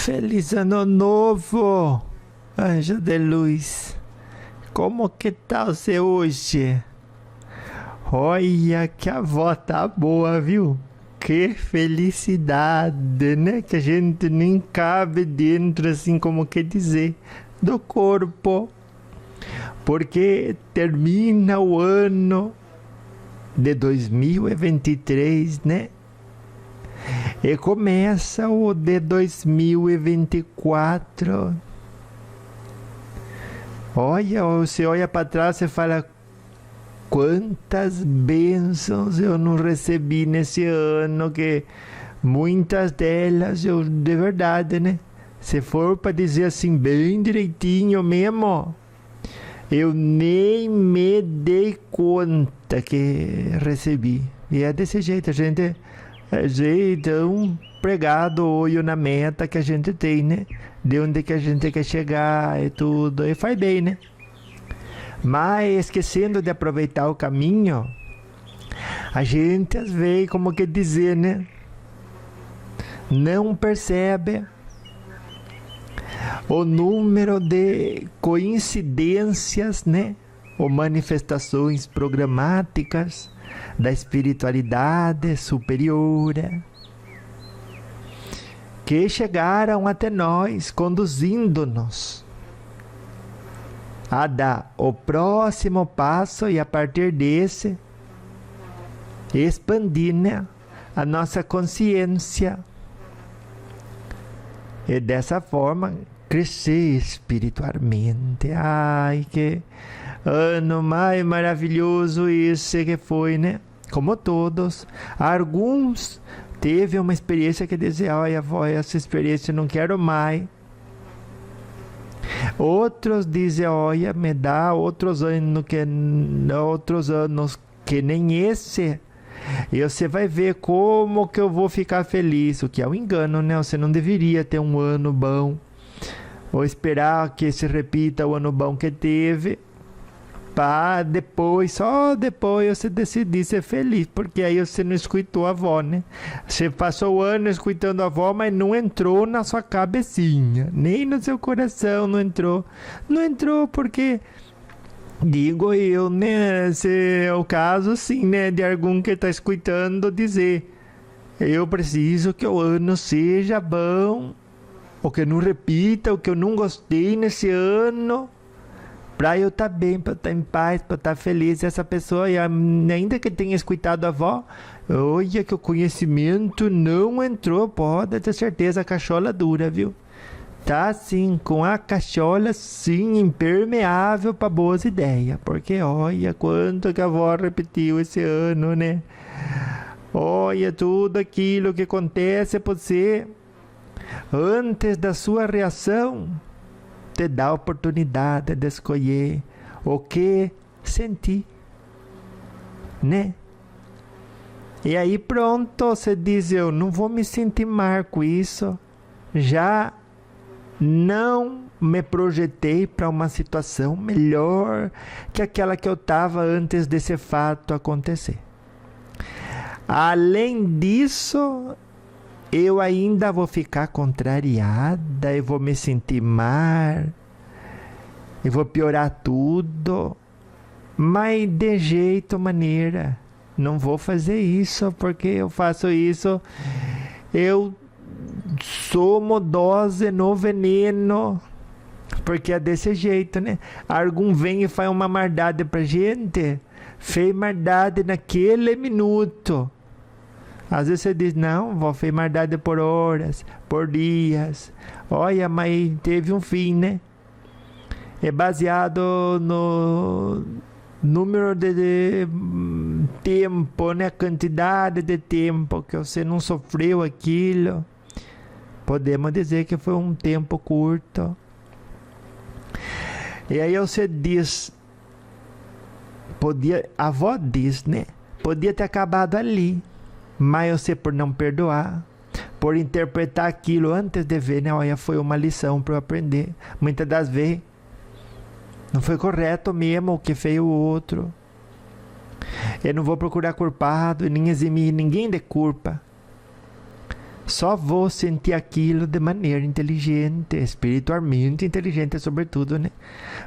Feliz ano novo, anjo de luz. Como que tá você hoje? Olha que a avó tá boa, viu? Que felicidade, né? Que a gente nem cabe dentro, assim, como que dizer, do corpo. Porque termina o ano de 2023, né? E começa o de 2024. Olha, você olha para trás e fala: quantas bênçãos eu não recebi nesse ano, que muitas delas eu, de verdade, né? Se for para dizer assim, bem direitinho mesmo, eu nem me dei conta que recebi. E é desse jeito, a gente tão pregado o olho na meta que a gente tem, né? De onde que a gente quer chegar e tudo. E faz bem, né? Mas esquecendo de aproveitar o caminho, a gente às vezes, como que dizer, né? Não percebe o número de coincidências, né? Ou manifestações programáticas da espiritualidade superior que chegaram até nós, conduzindo-nos a dar o próximo passo e a partir desse expandir, né, a nossa consciência e dessa forma crescer espiritualmente. Ai, que ano mais maravilhoso esse que foi, né? Como todos, alguns teve uma experiência que dizia: olha, avó, essa experiência eu não quero mais. Outros dizem: olha, me dá outros anos que nem esse, e você vai ver como que eu vou ficar feliz. O que é um engano, né? Você não deveria ter um ano bom ou esperar que se repita o ano bom que teve, para depois, só depois você decidir ser feliz, porque aí você não escutou a avó, né? Você passou o ano escutando a avó, mas não entrou na sua cabecinha, nem no seu coração não entrou. Não entrou porque, digo eu, né? Se é o caso, sim, né? De algum que está escutando dizer: eu preciso que o ano seja bom, ou que não repita o que eu não gostei nesse ano, para eu estar bem, para eu estar em paz, para eu estar feliz. Essa pessoa, ainda que tenha escutado a avó, olha que o conhecimento não entrou, pode ter certeza, a cachola dura, viu? Tá assim, com a cachola sim, impermeável para boas ideias, porque olha quanto que a avó repetiu esse ano, né? Olha tudo aquilo que acontece por você, antes da sua reação, te dá a oportunidade de escolher o que sentir, né? E aí pronto, você diz: eu não vou me sentir mal com isso, já não me projetei para uma situação melhor que aquela que eu estava antes desse fato acontecer. Além disso, eu ainda vou ficar contrariada, eu vou me sentir mal, eu vou piorar tudo, mas de jeito, maneira, não vou fazer isso, porque eu faço isso, eu somo dose no veneno, porque é desse jeito, né? Algum vem e faz uma maldade pra gente, fez maldade naquele minuto. Às vezes você diz: não, vou fez maldade por horas, por dias. Olha, mas teve um fim, né? É baseado no número de tempo, né? Quantidade de tempo que você não sofreu aquilo. Podemos dizer que foi um tempo curto. E aí você diz, a avó diz, né? Podia ter acabado ali. Mas você, por não perdoar, por interpretar aquilo antes de ver, né? Olha, foi uma lição para eu aprender. Muitas das vezes não foi correto mesmo o que fez o outro. Eu não vou procurar culpado e nem eximir ninguém de culpa. Só vou sentir aquilo de maneira inteligente, espiritualmente inteligente sobretudo, né?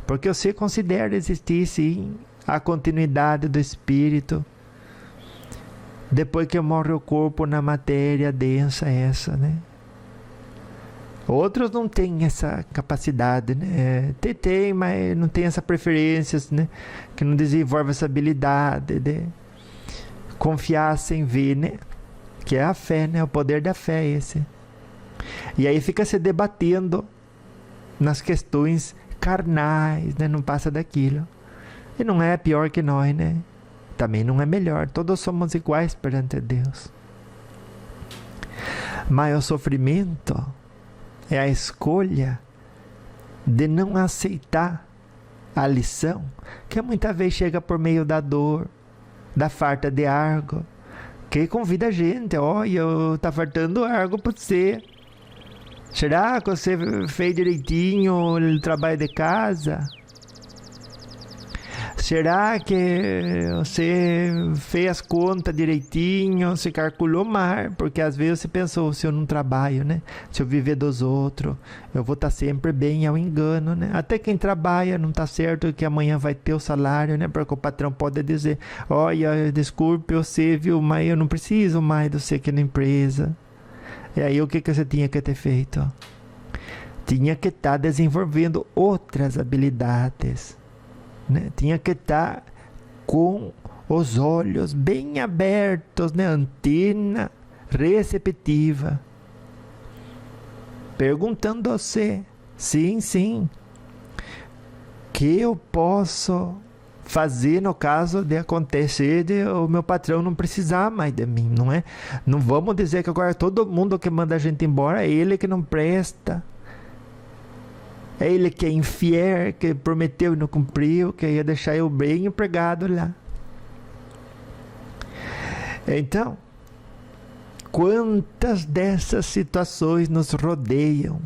Porque você considera existir, sim, a continuidade do espírito depois que morre o corpo na matéria densa essa, né? Outros não têm essa capacidade, né? Tem, mas não tem essa preferência, né? Que não desenvolve essa habilidade de confiar sem ver, né? Que é a fé, né? O poder da fé esse. E aí fica se debatendo nas questões carnais, né? Não passa daquilo. E não é pior que nós, né? Também não é melhor. Todos somos iguais perante Deus. Mas o sofrimento é a escolha de não aceitar a lição, que muitas vezes chega por meio da dor, da farta de algo, que convida a gente, olha, tá faltando algo para você. Será que você fez direitinho o trabalho de casa? Será que você fez as contas direitinho, se calculou mais? Porque às vezes você pensou, se eu não trabalho, né? Se eu viver dos outros, eu vou estar sempre bem, é um engano, né? Até quem trabalha não está certo que amanhã vai ter o salário, né? Porque o patrão pode dizer, olha, desculpe você, viu, mas eu não preciso mais de você aqui na empresa. E aí o que você tinha que ter feito? Tinha que estar desenvolvendo outras habilidades. Né? Tinha que estar com os olhos bem abertos, né? Antena receptiva, perguntando a você, sim, que eu posso fazer no caso de acontecer de o meu patrão não precisar mais de mim, não é? Não vamos dizer que agora todo mundo que manda a gente embora é ele que não presta. É ele que é infiel, que prometeu e não cumpriu, que ia deixar eu bem empregado lá. Então, quantas dessas situações nos rodeiam?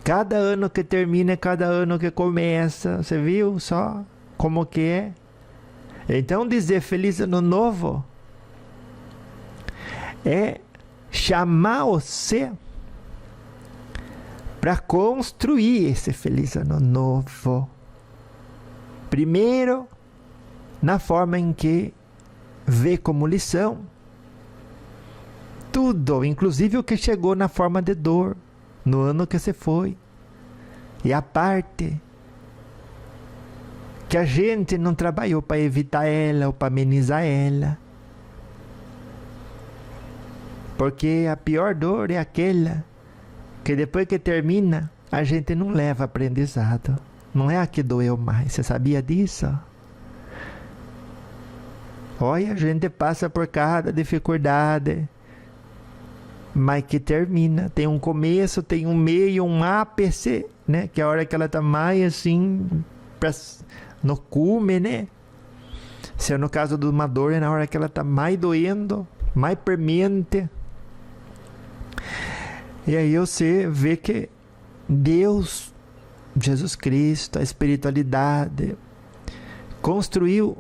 Cada ano que termina, cada ano que começa, você viu só como que é? Então dizer feliz ano novo é chamar você para construir esse feliz ano novo. Primeiro, na forma em que vê como lição tudo, inclusive o que chegou na forma de dor no ano que se foi. E a parte que a gente não trabalhou para evitar ela ou para amenizar ela. Porque a pior dor é aquela que depois que termina, a gente não leva aprendizado. Não é a que doeu mais. Você sabia disso? Olha, a gente passa por cada dificuldade, mas que termina. Tem um começo, tem um meio, um ápice, né? Que é a hora que ela está mais assim, no cume, né? Se é no caso de uma dor, é na hora que ela está mais doendo, mais premente. E aí você vê que Deus, Jesus Cristo, a espiritualidade, construiu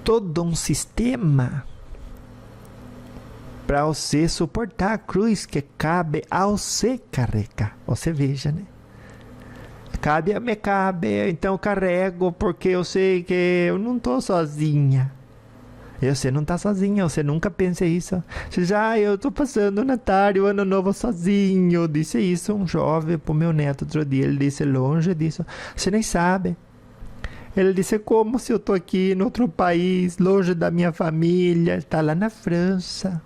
todo um sistema para você suportar a cruz que cabe ao você carregar. Você veja, né? Me cabe, então eu carrego porque eu sei que eu não estou sozinha. Você não está sozinha, você nunca pensa isso. Você já, eu estou passando o Natal e o Ano Novo sozinho. Disse isso um jovem para o meu neto outro dia. Ele disse, longe disso. Você nem sabe. Ele disse, como se eu estou aqui em outro país, longe da minha família. Está lá na França.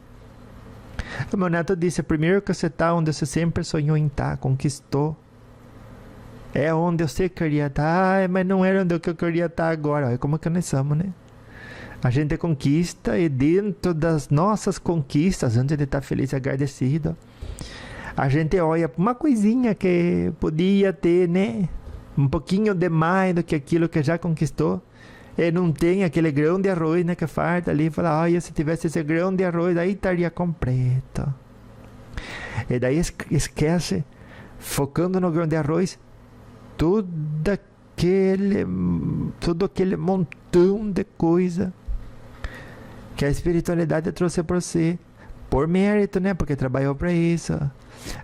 O meu neto disse, primeiro que você está onde você sempre sonhou em estar, conquistou. É onde você queria estar, mas não era onde eu queria estar agora. Olha como que nós somos, né? A gente conquista e dentro das nossas conquistas, antes de estar feliz e agradecido, a gente olha para uma coisinha que podia ter, né? Um pouquinho demais do que aquilo que já conquistou. E não tem aquele grão de arroz, né? Que falta ali. Fala, olha, se tivesse esse grão de arroz, aí estaria completo. E daí esquece, focando no grão de arroz, todo aquele montão de coisa que a espiritualidade trouxe para você. por mérito, né? Porque trabalhou para isso.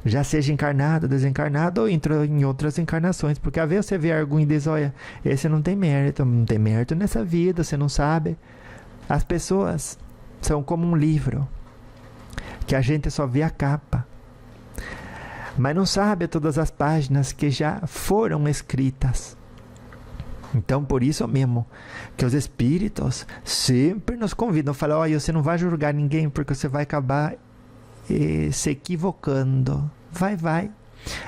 Já seja encarnado, desencarnado, ou entrou em outras encarnações. Porque às vezes você vê algum e diz, olha, esse não tem mérito nessa vida, você não sabe. As pessoas são como um livro, que a gente só vê a capa, mas não sabe todas as páginas que já foram escritas. Então, por isso mesmo, que os espíritos sempre nos convidam, falam, olha, você não vai julgar ninguém, porque você vai acabar se equivocando. Vai.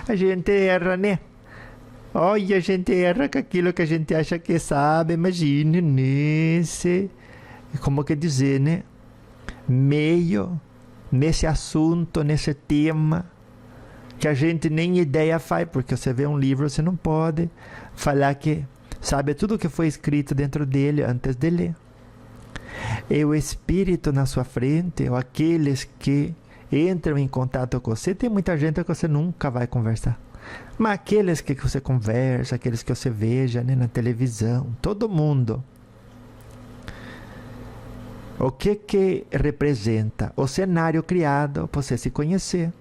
A gente erra, né? Olha, a gente erra com aquilo que a gente acha que sabe. Imagine nesse, como que dizer, né? Meio, nesse assunto, nesse tema, que a gente nem ideia faz, porque você vê um livro, você não pode falar que sabe tudo o que foi escrito dentro dele antes de ler. E o espírito na sua frente, ou aqueles que entram em contato com você, tem muita gente que você nunca vai conversar. Mas aqueles que você conversa, aqueles que você veja, né, na televisão, todo mundo. O que representa? O cenário criado para você se conhecer.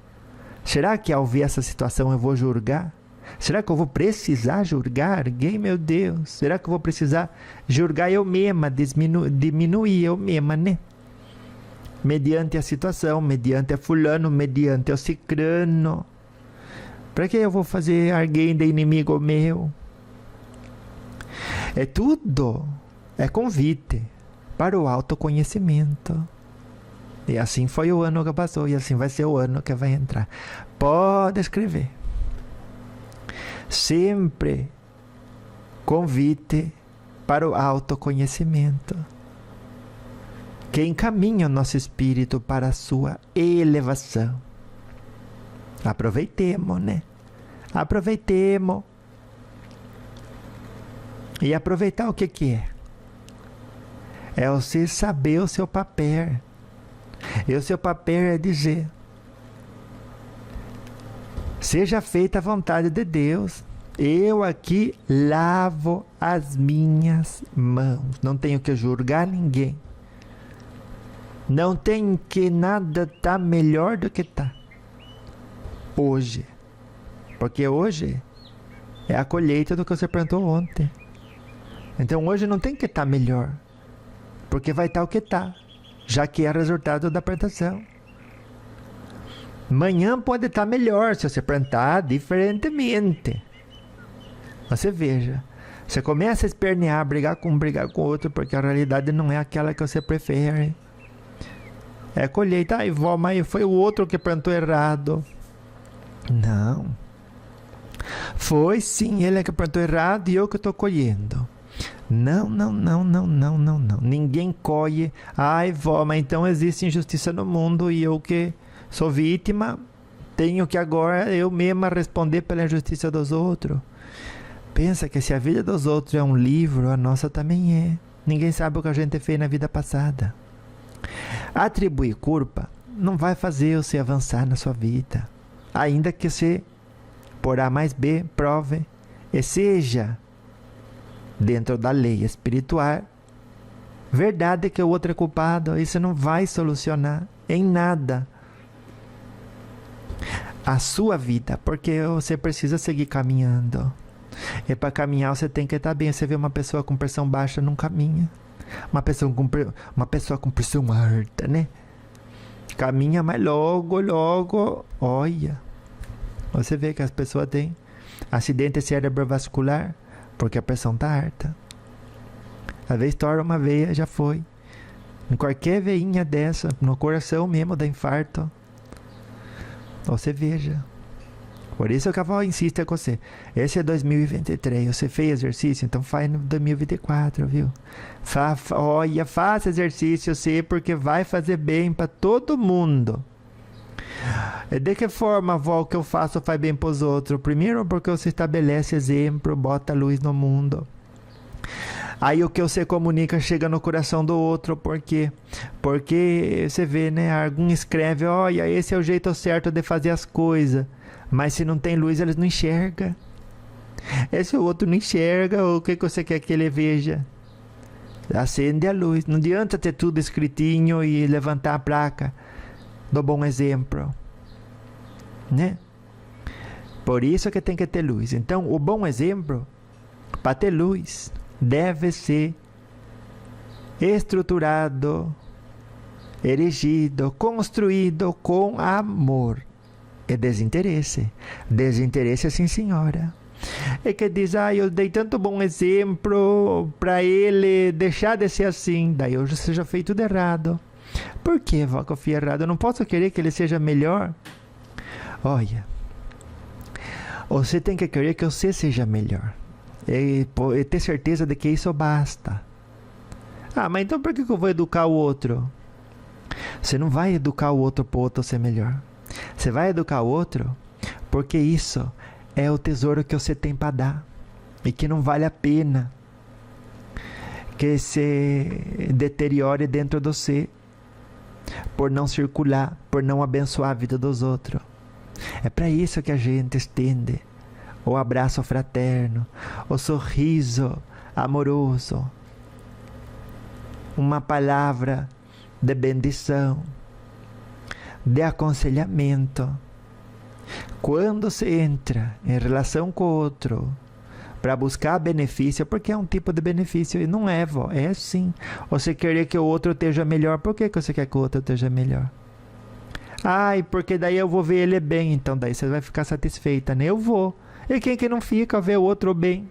Será que ao ver essa situação eu vou julgar? Será que eu vou precisar julgar alguém? Meu Deus, será que eu vou precisar julgar eu mesma, diminuir eu mesma, né? Mediante a situação, mediante a fulano, mediante o cicrano. Para que eu vou fazer alguém de inimigo meu? É tudo, é convite para o autoconhecimento. E assim foi o ano que passou, e assim vai ser o ano que vai entrar. Pode escrever. Sempre convite para o autoconhecimento, que encaminha o nosso espírito para a sua elevação. Aproveitemos, né? Aproveitemos. E aproveitar o que é? É você saber o seu papel. E o seu papel é dizer: seja feita a vontade de Deus. Eu aqui lavo as minhas mãos. Não tenho que julgar ninguém. Não tem que nada tá melhor do que tá hoje. Porque hoje é a colheita do que você plantou ontem. Então hoje não tem que estar melhor. Porque vai estar o que está. Já que é resultado da plantação. Amanhã pode estar melhor se você plantar diferentemente. Você veja. Você começa a espernear, brigar com outro, porque a realidade não é aquela que você prefere. É colheita. Ai, vó, mas foi o outro que plantou errado. Não. Foi sim, ele é que plantou errado e eu que estou colhendo. Não. Ninguém colhe. Ai, vó, mas então existe injustiça no mundo e eu que sou vítima, tenho que agora eu mesma responder pela injustiça dos outros. Pensa que se a vida dos outros é um livro, a nossa também é. Ninguém sabe o que a gente fez na vida passada. Atribuir culpa não vai fazer você avançar na sua vida. Ainda que você, por A mais B, prove e seja, dentro da lei espiritual, verdade que o outro é culpado, isso não vai solucionar em nada a sua vida, porque você precisa seguir caminhando. E para caminhar você tem que estar bem. Você vê uma pessoa com pressão baixa, não caminha. Uma pessoa com pressão alta, né? Caminha, mas logo, olha. Você vê que as pessoas têm acidente cerebrovascular porque a pressão está alta. Às vezes estoura uma veia, já foi. Em qualquer veinha dessa, no coração mesmo, dá infarto. Você veja. Por isso que a avó insiste com você. Esse é 2023. Você fez exercício? Então faz no 2024, viu? Olha, faça exercício, sim, porque vai fazer bem para todo mundo. De que forma, avó, que eu faço faz bem para os outros? Primeiro, porque você estabelece exemplo, bota luz no mundo. Aí o que você comunica chega no coração do outro. Por quê? Porque você vê, né? Algum escreve, olha, esse é o jeito certo de fazer as coisas. Mas se não tem luz, eles não enxergam. Esse outro não enxerga, o que você quer que ele veja? Acende a luz. Não adianta ter tudo escritinho e levantar a placa. do bom exemplo, né? Por isso que tem que ter luz. Então, o bom exemplo, para ter luz, deve ser estruturado, erigido, construído com amor e desinteresse. Desinteresse, sim, senhora. É que diz, eu dei tanto bom exemplo para ele deixar de ser assim, daí eu já seja feito tudo errado. Por que, vó, que eu fiz errado? Eu não posso querer que ele seja melhor? Olha, você tem que querer que você seja melhor. E ter certeza de que isso basta. Mas então por que eu vou educar o outro? Você não vai educar o outro para o outro ser melhor. Você vai educar o outro porque isso é o tesouro que você tem para dar. E que não vale a pena que se deteriore dentro de você. Por não circular, por não abençoar a vida dos outros. É para isso que a gente estende o abraço fraterno, o sorriso amoroso, uma palavra de bendição, de aconselhamento. Quando você entra em relação com o outro para buscar benefício, porque é um tipo de benefício, e não é, vó, é sim. Você querer que o outro esteja melhor, por que você quer que o outro esteja melhor? Porque daí eu vou ver ele bem, então daí você vai ficar satisfeita, né? Eu vou. E quem que não fica ver o outro bem?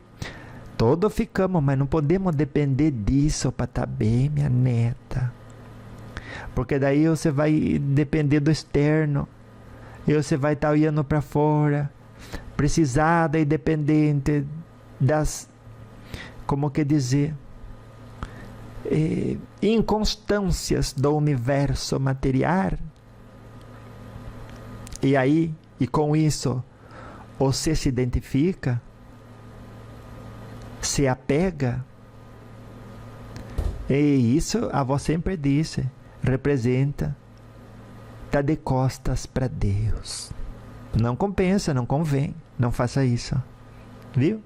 Todos ficamos, mas não podemos depender disso para estar bem, minha neta. Porque daí você vai depender do externo. E você vai estar olhando para fora, precisada e dependente das, como que dizer, inconstâncias do universo material. E aí, e com isso, você se identifica, se apega, e isso a avó sempre disse, representa, está de costas para Deus. Não compensa, não convém, não faça isso, viu?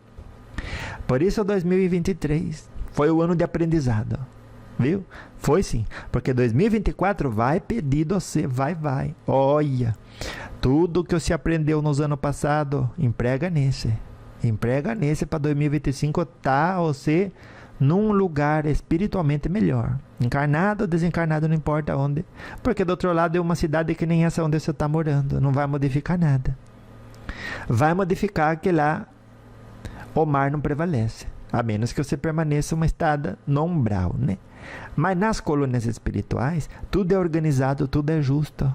Por isso 2023 foi o ano de aprendizado, viu? Foi sim, porque 2024 vai pedir você, vai. Olha, tudo que você aprendeu nos anos passados, emprega nesse para 2025 tá você num lugar espiritualmente melhor. Encarnado ou desencarnado, não importa onde. Porque do outro lado é uma cidade que nem essa onde você está morando. Não vai modificar nada. Vai modificar que lá o mar não prevalece. A menos que você permaneça uma estada no umbral, né? Mas nas colônias espirituais, tudo é organizado, tudo é justo.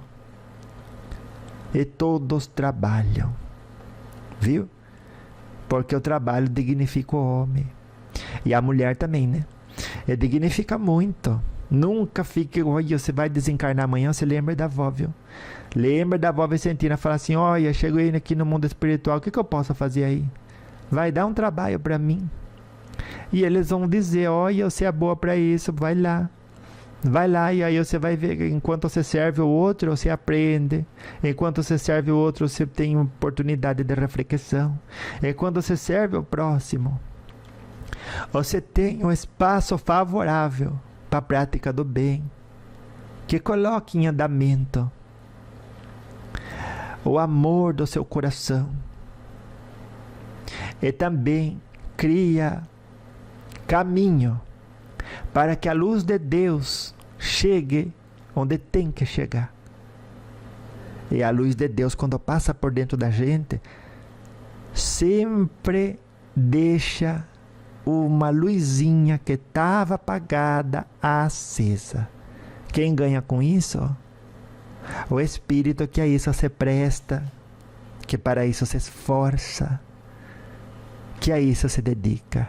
E todos trabalham. Viu? Porque o trabalho dignifica o homem. E a mulher também, né? E dignifica muito. Nunca fique, olha, você vai desencarnar amanhã, você lembra da avó, viu? Lembra da avó Vicentina, fala assim, olha, cheguei aqui no mundo espiritual, o que eu posso fazer aí? Vai dar um trabalho para mim. E eles vão dizer, olha, você é boa para isso, vai lá. Vai lá e aí você vai ver, enquanto você serve o outro, você aprende. Enquanto você serve o outro, você tem oportunidade de reflexão. Enquanto você serve o próximo, você tem um espaço favorável para a prática do bem, que coloque em andamento o amor do seu coração. E também cria caminho para que a luz de Deus chegue onde tem que chegar. E a luz de Deus, quando passa por dentro da gente, sempre deixa uma luzinha que estava apagada acesa. Quem ganha com isso? O espírito que a isso se presta, que para isso se esforça, que a isso se dedica.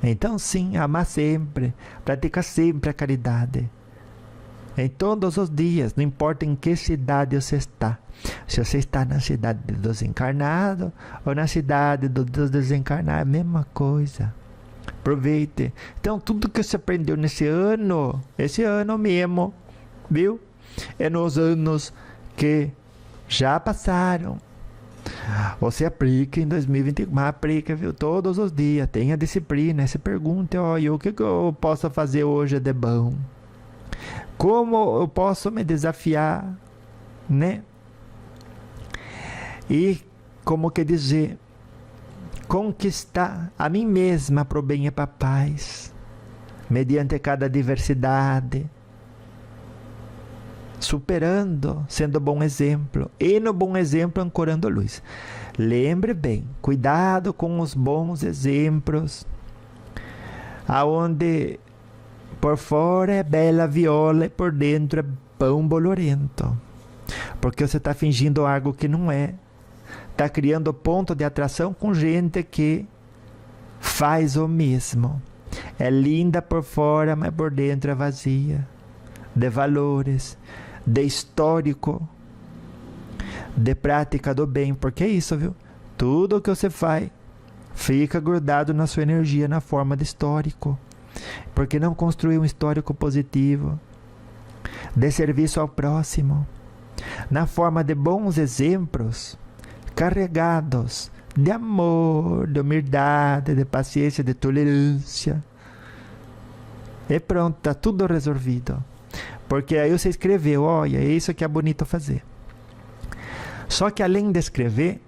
Então sim, amar sempre, praticar sempre a caridade. Em todos os dias, não importa em que cidade você está. Se você está na cidade dos encarnados ou na cidade dos desencarnados, é a mesma coisa. Aproveite. Então tudo que você aprendeu nesse ano, esse ano mesmo, viu? É nos anos que já passaram. Você aplica em 2024, mas aplica, viu? Todos os dias, tenha disciplina, se pergunte, olha, o que eu posso fazer hoje de bom? Como eu posso me desafiar né? E, como que dizer, conquistar a mim mesma para o bem e para a paz, mediante cada diversidade, superando, sendo bom exemplo, e no bom exemplo ancorando a luz. Lembre bem, cuidado com os bons exemplos, aonde por fora é bela viola e por dentro é pão bolorento, porque você está fingindo algo que não é, está criando ponto de atração com gente que faz o mesmo. É linda por fora, mas por dentro é vazia de valores, de histórico, de prática do bem, porque é isso, viu? Tudo o que você faz fica grudado na sua energia na forma de histórico. Porque não construir um histórico positivo, de serviço ao próximo, na forma de bons exemplos, carregados de amor, de humildade, de paciência, de tolerância. E pronto, está tudo resolvido. Porque aí você escreveu, olha, é isso que é bonito fazer. Só que além de escrever,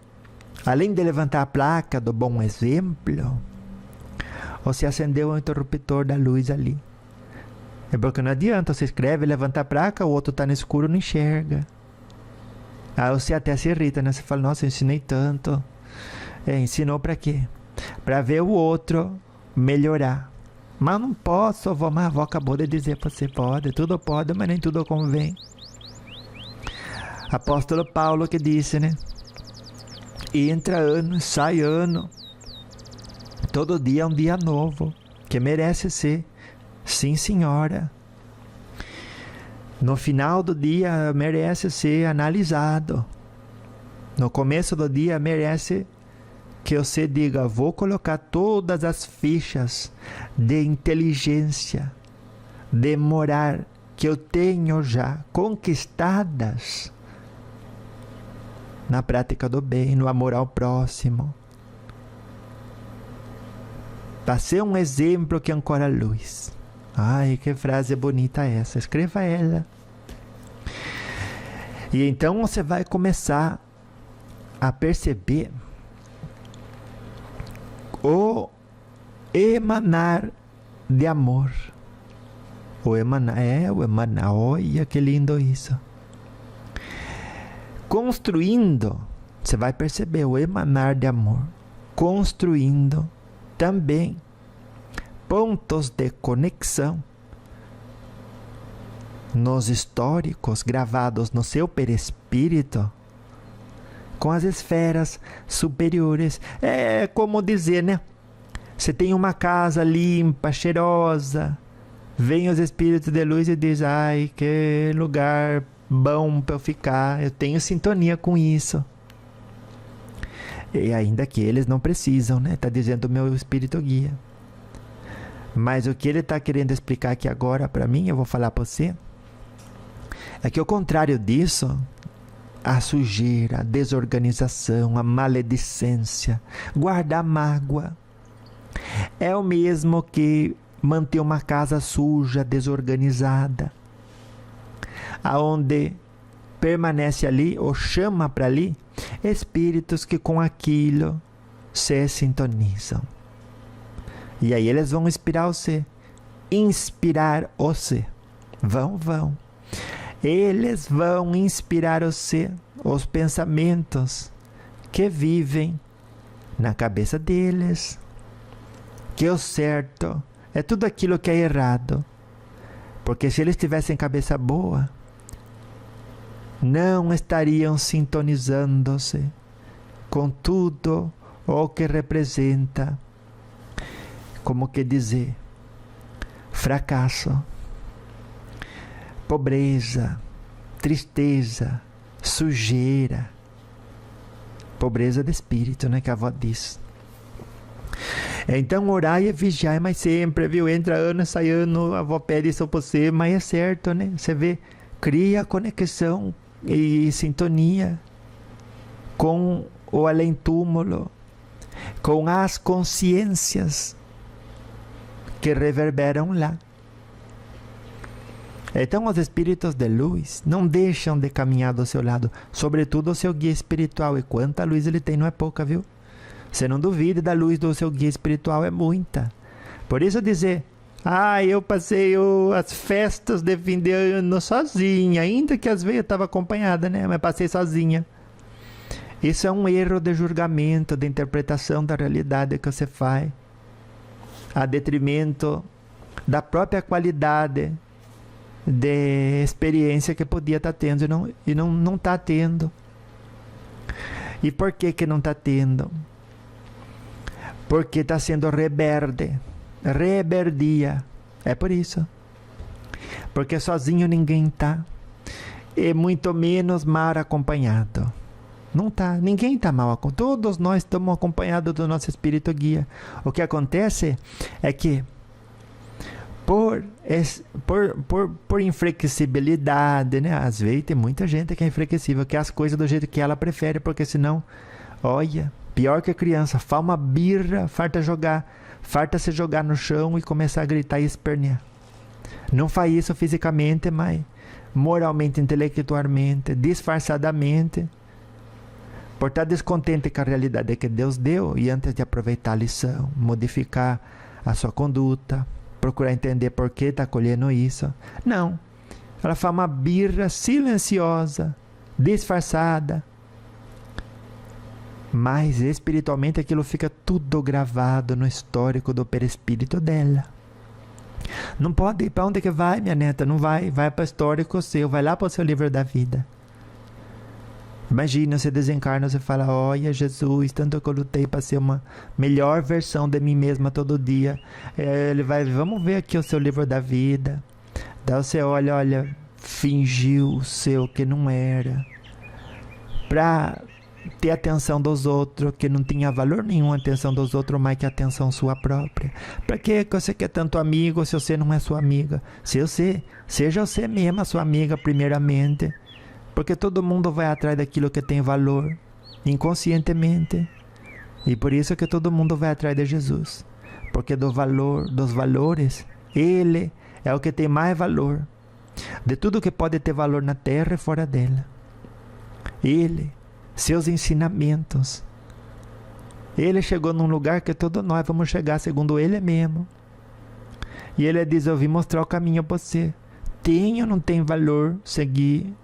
além de levantar a placa do bom exemplo, você acendeu o interruptor da luz ali. É porque não adianta, você escreve, levanta a placa, o outro está no escuro, não enxerga. Aí você até se irrita, né? Você fala, nossa, eu ensinei tanto. Ensinou para quê? Para ver o outro melhorar. Mas não posso, a avó acabou de dizer para você, tudo pode, mas nem tudo convém. Apóstolo Paulo que disse, né? Entra ano, sai ano. Todo dia é um dia novo, que merece ser. Sim, senhora. No final do dia merece ser analisado. No começo do dia merece que você diga, vou colocar todas as fichas de inteligência, de moral que eu tenho já conquistadas na prática do bem, no amor ao próximo. Para ser um exemplo que ancora a luz. Ai, que frase bonita essa. Escreva ela. E então você vai começar a perceber o emanar de amor. O emanar, olha que lindo isso. Construindo, você vai perceber o emanar de amor. Construindo também pontos de conexão nos históricos gravados no seu perispírito com as esferas superiores. É como dizer, né? Você tem uma casa limpa, cheirosa, vem os espíritos de luz e diz, ai, que lugar bom para eu ficar, eu tenho sintonia com isso. E ainda que eles não precisam, né? Está dizendo o meu espírito guia. Mas o que ele está querendo explicar aqui agora para mim, eu vou falar para você, é que ao contrário disso, a sujeira, a desorganização, a maledicência, guardar mágoa, é o mesmo que manter uma casa suja, desorganizada, aonde permanece ali, ou chama para ali, espíritos que com aquilo se sintonizam. E aí eles vão inspirar você. Inspirar você. Vão. Eles vão inspirar você, os pensamentos que vivem na cabeça deles. Que o certo é tudo aquilo que é errado. Porque se eles tivessem cabeça boa, não estariam sintonizando-se com tudo o que representa, como que dizer, fracasso, pobreza, tristeza, sujeira, pobreza de espírito, né, que a avó diz. Então orai e vigiai, mas sempre, viu? Entra ano, sai ano, a avó pede isso para você, mas é certo, né? Você vê, cria conexão e sintonia com o além-túmulo, com as consciências que reverberam lá. Então os espíritos de luz não deixam de caminhar do seu lado, sobretudo o seu guia espiritual. E quanta luz ele tem, não é pouca, viu? Você não duvide da luz do seu guia espiritual, é muita. Por isso dizer, eu passei as festas de fim de ano sozinha, ainda que às vezes eu estava acompanhada, né? Mas passei sozinha. Isso é um erro de julgamento, de interpretação da realidade que você faz, a detrimento da própria qualidade de experiência que podia estar tendo e não está tendo. E por que não está tendo? Porque está sendo rebelde. Rebeldia. É por isso. Porque sozinho ninguém está. E muito menos mal acompanhado. Não está. Ninguém está mal acompanhado. Todos nós estamos acompanhados do nosso espírito guia. O que acontece é que por inflexibilidade, né? Às vezes tem muita gente que é inflexível, que é as coisas do jeito que ela prefere, porque senão, olha, pior que criança, faz uma birra, farta se jogar no chão e começar a gritar e espernear. Não faz isso fisicamente, mas moralmente, intelectualmente, disfarçadamente, por estar descontente com a realidade que Deus deu, e antes de aproveitar a lição, modificar a sua conduta, procurar entender por que está colhendo isso. Não. Ela faz uma birra silenciosa, disfarçada. Mas espiritualmente aquilo fica tudo gravado no histórico do perispírito dela. Não pode ir. Para onde que vai, minha neta? Não vai. Vai para o histórico seu. Vai lá para o seu livro da vida. Imagina, você desencarna, você fala, olha Jesus, tanto que eu lutei para ser uma melhor versão de mim mesma todo dia. Ele vai, vamos ver aqui o seu livro da vida. Daí você olha, fingiu ser o que não era. Para ter atenção dos outros, que não tinha valor nenhum a atenção dos outros, mais que a atenção sua própria. Para que você quer tanto amigo se você não é sua amiga? Seja você mesma sua amiga primeiramente. Porque todo mundo vai atrás daquilo que tem valor, inconscientemente. E por isso que todo mundo vai atrás de Jesus. Porque dos valores, Ele é o que tem mais valor. De tudo que pode ter valor na terra e fora dela. Ele, seus ensinamentos. Ele chegou num lugar que todos nós vamos chegar, segundo Ele mesmo. E Ele diz, eu vim mostrar o caminho para você. Tem ou não tem valor seguir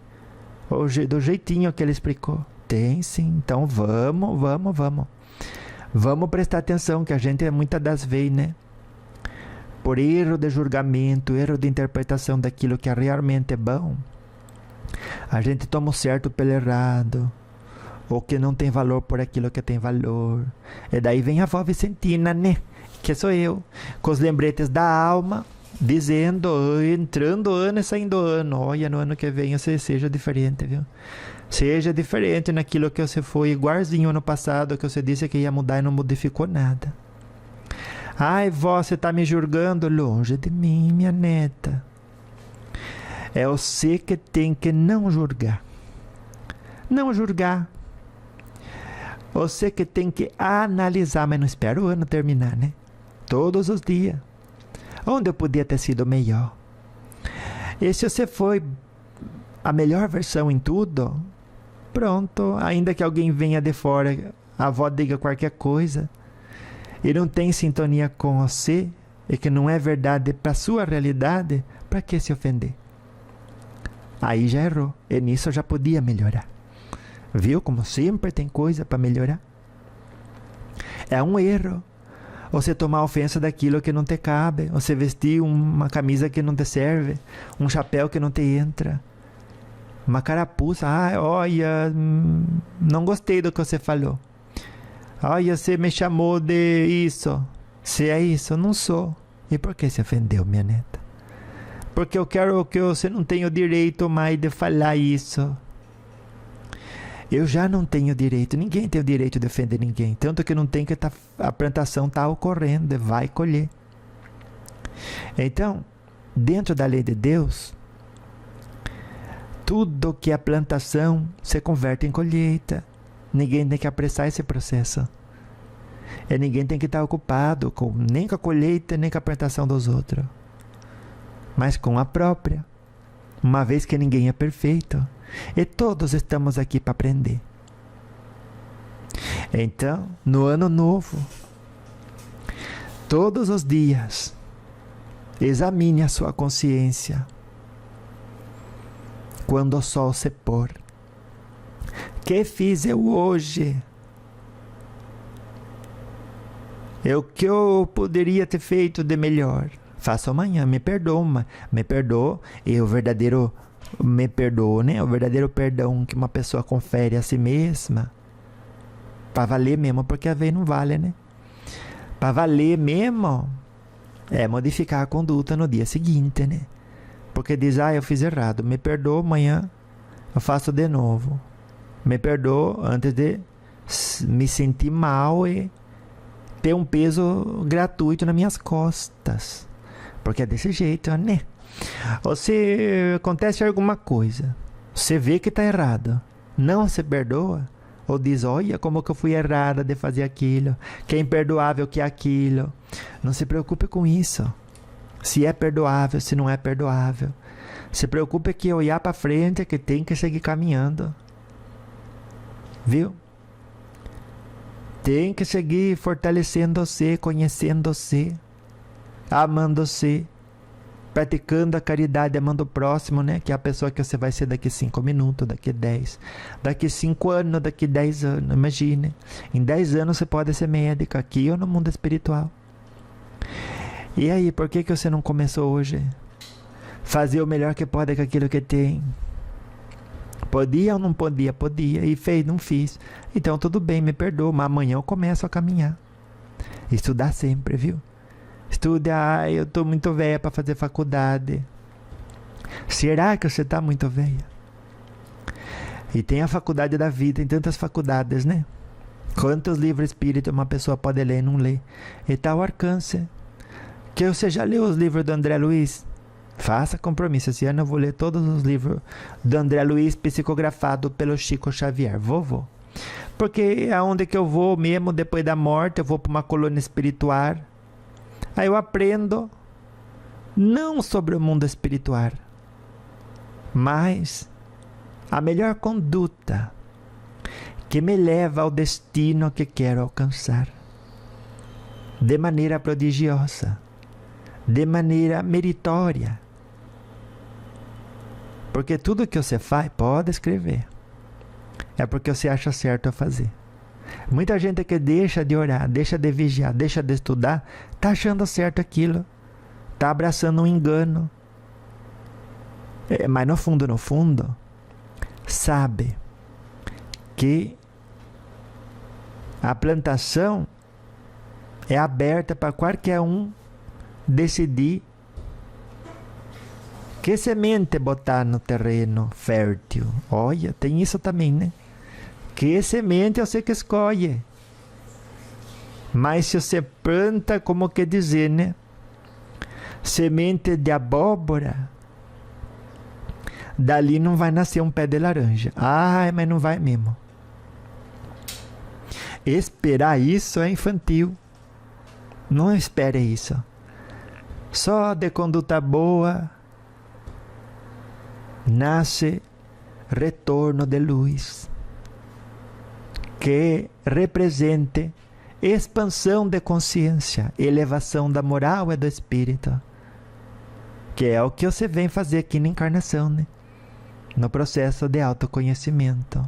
do jeitinho que ele explicou? Tem sim. Então vamos. Vamos prestar atenção, que a gente muitas das vezes, né? Por erro de julgamento, erro de interpretação daquilo que realmente é bom, a gente toma o certo pelo errado, ou que não tem valor por aquilo que tem valor. E daí vem a avó Vicentina, né? Que sou eu, com os lembretes da alma, dizendo, entrando ano e saindo ano. Olha, no ano que vem você seja diferente, viu? Seja diferente naquilo que você foi igualzinho ano passado, que você disse que ia mudar e não modificou nada. Ai, vó, você está me julgando? Longe de mim, minha neta. É você que tem que não julgar. Não julgar. Você que tem que analisar, mas não espera o ano terminar, né? Todos os dias. Onde eu podia ter sido melhor? E se você foi a melhor versão em tudo, pronto, ainda que alguém venha de fora, a avó diga qualquer coisa, e não tem sintonia com você, e que não é verdade para a sua realidade, para que se ofender? Aí já errou, e nisso já podia melhorar. Viu como sempre tem coisa para melhorar? É um erro você tomar ofensa daquilo que não te cabe, você vestir uma camisa que não te serve, um chapéu que não te entra, uma carapuça. Olha, não gostei do que você falou. Olha, você me chamou de isso. Se é isso, eu não sou. E por que se ofendeu, minha neta? Porque eu quero que você não tenha o direito mais de falar isso. Eu já não tenho direito, ninguém tem o direito de ofender ninguém. Tanto que não tem que a plantação está ocorrendo, vai colher. Então, dentro da lei de Deus, tudo que é plantação se converte em colheita. Ninguém tem que apressar esse processo. E ninguém tem que estar ocupado nem com a colheita, nem com a plantação dos outros. Mas com a própria. uma vez que ninguém é perfeito e todos estamos aqui para aprender. Então, no ano novo, todos os dias, examine a sua consciência. Quando o sol se pôr, que fiz eu hoje? O que eu poderia ter feito de melhor? Faço amanhã, me perdoa, e o verdadeiro me perdoa, né? O verdadeiro perdão que uma pessoa confere a si mesma, para valer mesmo, porque a vez não vale, né? Para valer mesmo, é modificar a conduta no dia seguinte, né? Porque diz, eu fiz errado, me perdoa, amanhã eu faço de novo. Me perdoa antes de me sentir mal e ter um peso gratuito nas minhas costas. Porque é desse jeito, né? Ou se acontece alguma coisa, você vê que está errado, não se perdoa, ou diz, olha como que eu fui errada de fazer aquilo, que é imperdoável que é aquilo. Não se preocupe com isso. Se é perdoável, se não é perdoável. Se preocupe que olhar para frente, que tem que seguir caminhando. Viu? Tem que seguir fortalecendo-se, conhecendo-se, amando-se, praticando a caridade, amando o próximo, né? Que é a pessoa que você vai ser daqui 5 minutos, daqui 10, daqui 5 anos, daqui 10 anos. Imagine, em 10 anos você pode ser médica aqui ou no mundo espiritual. E aí, por que você não começou hoje? Fazer o melhor que pode com aquilo que tem. Podia ou não podia? Podia. E fez, não fiz. Então tudo bem, me perdoa, mas amanhã eu começo a caminhar. Estudar sempre, viu? Estude, eu estou muito velha para fazer faculdade. Será que você está muito velha? E tem a faculdade da vida, tem tantas faculdades, né? Quantos livros espíritos uma pessoa pode ler e não ler? E tal alcance. Que você já leu os livros do André Luiz? Faça compromisso. Esse ano eu vou ler todos os livros do André Luiz, psicografado pelo Chico Xavier. Vou. Porque aonde que eu vou mesmo depois da morte, eu vou para uma colônia espiritual. Aí eu aprendo não sobre o mundo espiritual, mas a melhor conduta que me leva ao destino que quero alcançar. De maneira prodigiosa, de maneira meritória. Porque tudo que você faz, pode escrever, é porque você acha certo a fazer. Muita gente que deixa de orar, deixa de vigiar, deixa de estudar, está achando certo aquilo, está abraçando um engano. Mas no fundo, sabe que a plantação é aberta para qualquer um decidir que semente botar no terreno fértil. Olha, tem isso também, né? Que semente você que escolhe. Mas se você planta, como que dizer, né? Semente de abóbora, dali não vai nascer um pé de laranja. Mas não vai mesmo. Esperar isso é infantil. Não espere isso. Só de conduta boa nasce retorno de luz, que represente expansão de consciência, elevação da moral e do espírito, que é o que você vem fazer aqui na encarnação, né? No processo de autoconhecimento.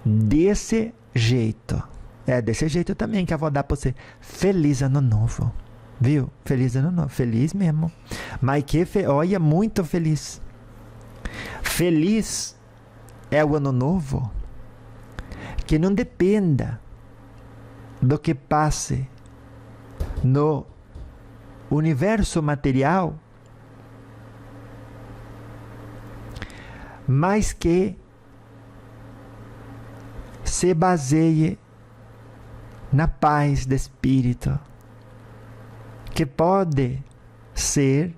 Desse jeito. É desse jeito também que eu vou dar para você. Feliz ano novo. Viu? Feliz ano novo. Feliz mesmo. Mas que, olha, muito feliz. Feliz é o ano novo que não dependa do que passe no universo material, mas que se baseie na paz de espírito, que pode ser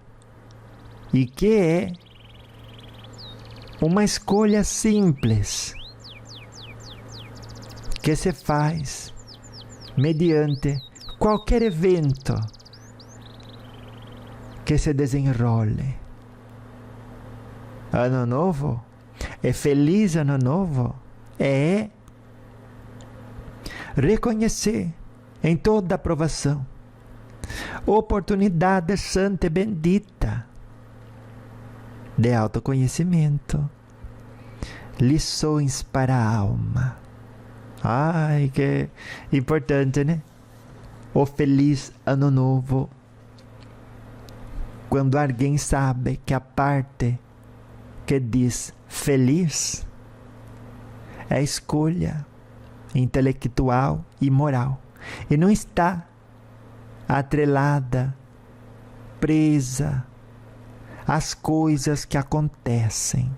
e que é uma escolha simples que se faz mediante qualquer evento que se desenrole. Ano novo? É feliz ano novo? É reconhecer em toda aprovação oportunidade santa e bendita de autoconhecimento, lições para a alma. Ai, que importante, né? O feliz ano novo. Quando alguém sabe que a parte que diz feliz é escolha intelectual e moral, e não está atrelada, presa às coisas que acontecem.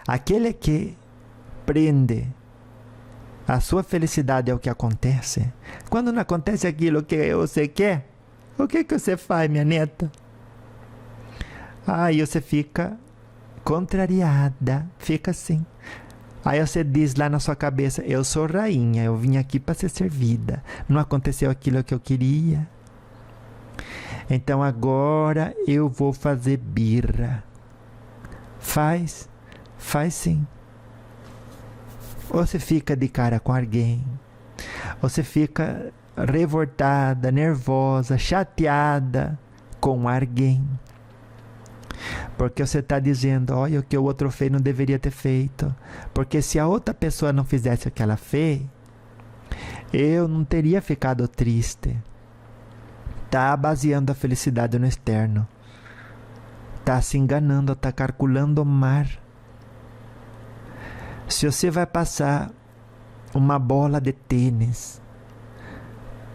Aquele que prende a sua felicidade ao que acontece, quando não acontece aquilo que você quer, o que você faz, minha neta? Aí você fica contrariada, fica assim. Aí você diz lá na sua cabeça: eu sou rainha, eu vim aqui para ser servida. Não aconteceu aquilo que eu queria. Então agora eu vou fazer birra. Faz sim. Ou você fica de cara com alguém, ou você fica revoltada, nervosa, chateada com alguém, porque você está dizendo: olha, o que o outro fez não deveria ter feito, porque se a outra pessoa não fizesse o que ela fez, eu não teria ficado triste. Está baseando a felicidade no externo, está se enganando, está calculando o mar. Se você vai passar uma bola de tênis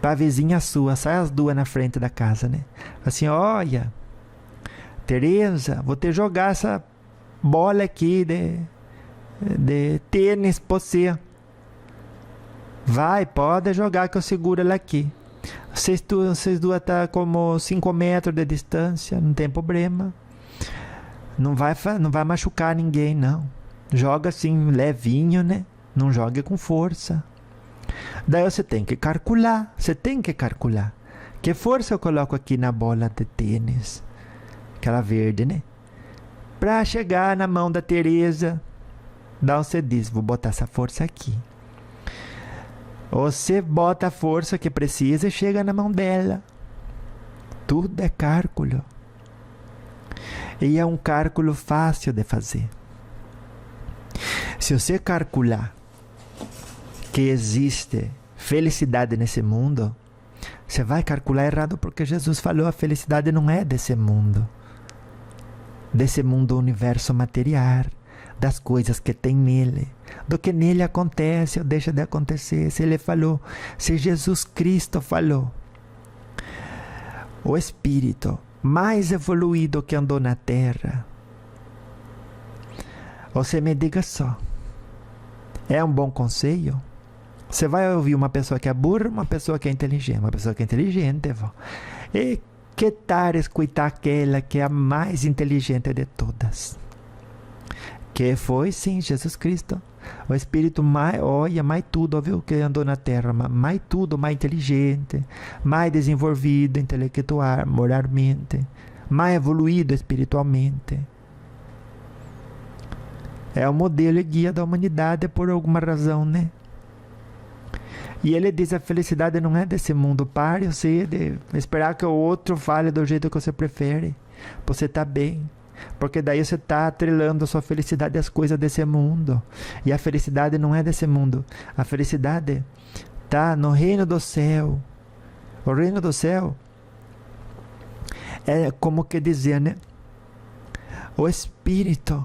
para a vizinha sua, sai as duas na frente da casa, né? Assim: olha, Tereza, vou te jogar essa bola aqui de tênis para você. Vai, pode jogar que eu seguro ela aqui. Vocês duas estão como 5 metros de distância, não tem problema. Não vai machucar ninguém, não. Joga assim, levinho, né? Não jogue com força. Daí você tem que calcular. Que força eu coloco aqui na bola de tênis? Aquela verde, né? Pra chegar na mão da Tereza. Daí você diz: vou botar essa força aqui. Você bota a força que precisa e chega na mão dela. Tudo é cálculo. E é um cálculo fácil de fazer. Se você calcular que existe felicidade nesse mundo, você vai calcular errado, porque Jesus falou: a felicidade não é desse mundo universo material, das coisas que tem nele, do que nele acontece ou deixa de acontecer. Se ele falou, se Jesus Cristo falou, o espírito mais evoluído que andou na terra, você me diga só, é um bom conselho? Você vai ouvir uma pessoa que é burra, uma pessoa que é inteligente. Uma pessoa que é inteligente, e que tal escutar aquela que é a mais inteligente de todas? Que foi, sim, Jesus Cristo. O espírito mais, olha, mais tudo, viu, que andou na terra, mais tudo, mais inteligente, mais desenvolvido intelectual, moralmente, mais evoluído espiritualmente. É o modelo e guia da humanidade por alguma razão, né? E ele diz: a felicidade não é desse mundo. Pare você de esperar que o outro fale do jeito que você prefere. Você está bem. Porque daí você está atrelando a sua felicidade às coisas desse mundo. E a felicidade não é desse mundo. A felicidade está no reino do céu. O reino do céu é como que dizer, né? O espírito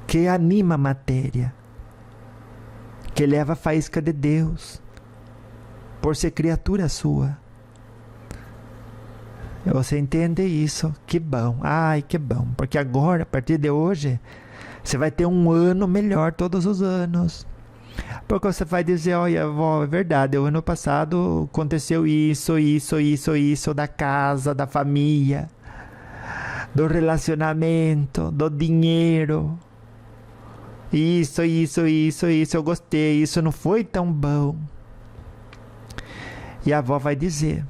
que anima a matéria, que leva a faísca de Deus, por ser criatura sua. Você entende isso? Que bom. Ai, que bom. Porque agora, a partir de hoje, você vai ter um ano melhor todos os anos. Porque você vai dizer: olha, vó, é verdade, o ano passado aconteceu isso, da casa, da família, do relacionamento, do dinheiro. Isso, eu gostei, isso não foi tão bom. E a avó vai dizer: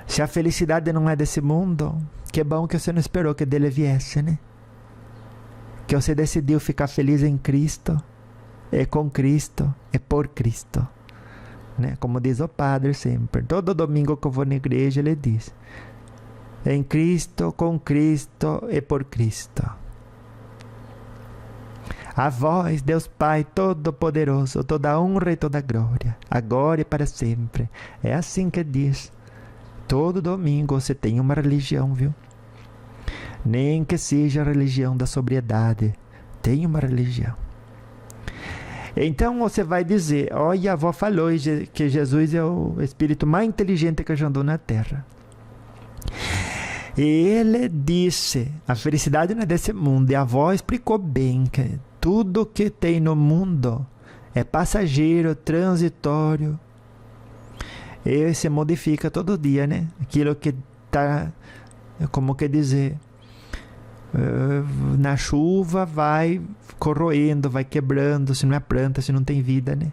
se a felicidade não é desse mundo, Que bom que você não esperou que dele viesse, né? Que você decidiu ficar feliz em Cristo, é com Cristo, é por Cristo, né? Como diz o Padre sempre, todo domingo que eu vou na igreja ele diz: em Cristo, com Cristo e por Cristo. A vós, Deus Pai Todo-Poderoso, toda honra e toda glória, agora e para sempre. É assim que diz. Todo domingo você tem uma religião, viu? Nem que seja a religião da sobriedade, tem uma religião. Então você vai dizer: olha, a avó falou que Jesus é o espírito mais inteligente que já andou na terra. E ele disse: a felicidade não é desse mundo. E a avó explicou bem que tudo que tem no mundo é passageiro, transitório. E se modifica todo dia, né? Aquilo que está, como que dizer, na chuva vai corroendo, vai quebrando, se não é planta, se não tem vida, né?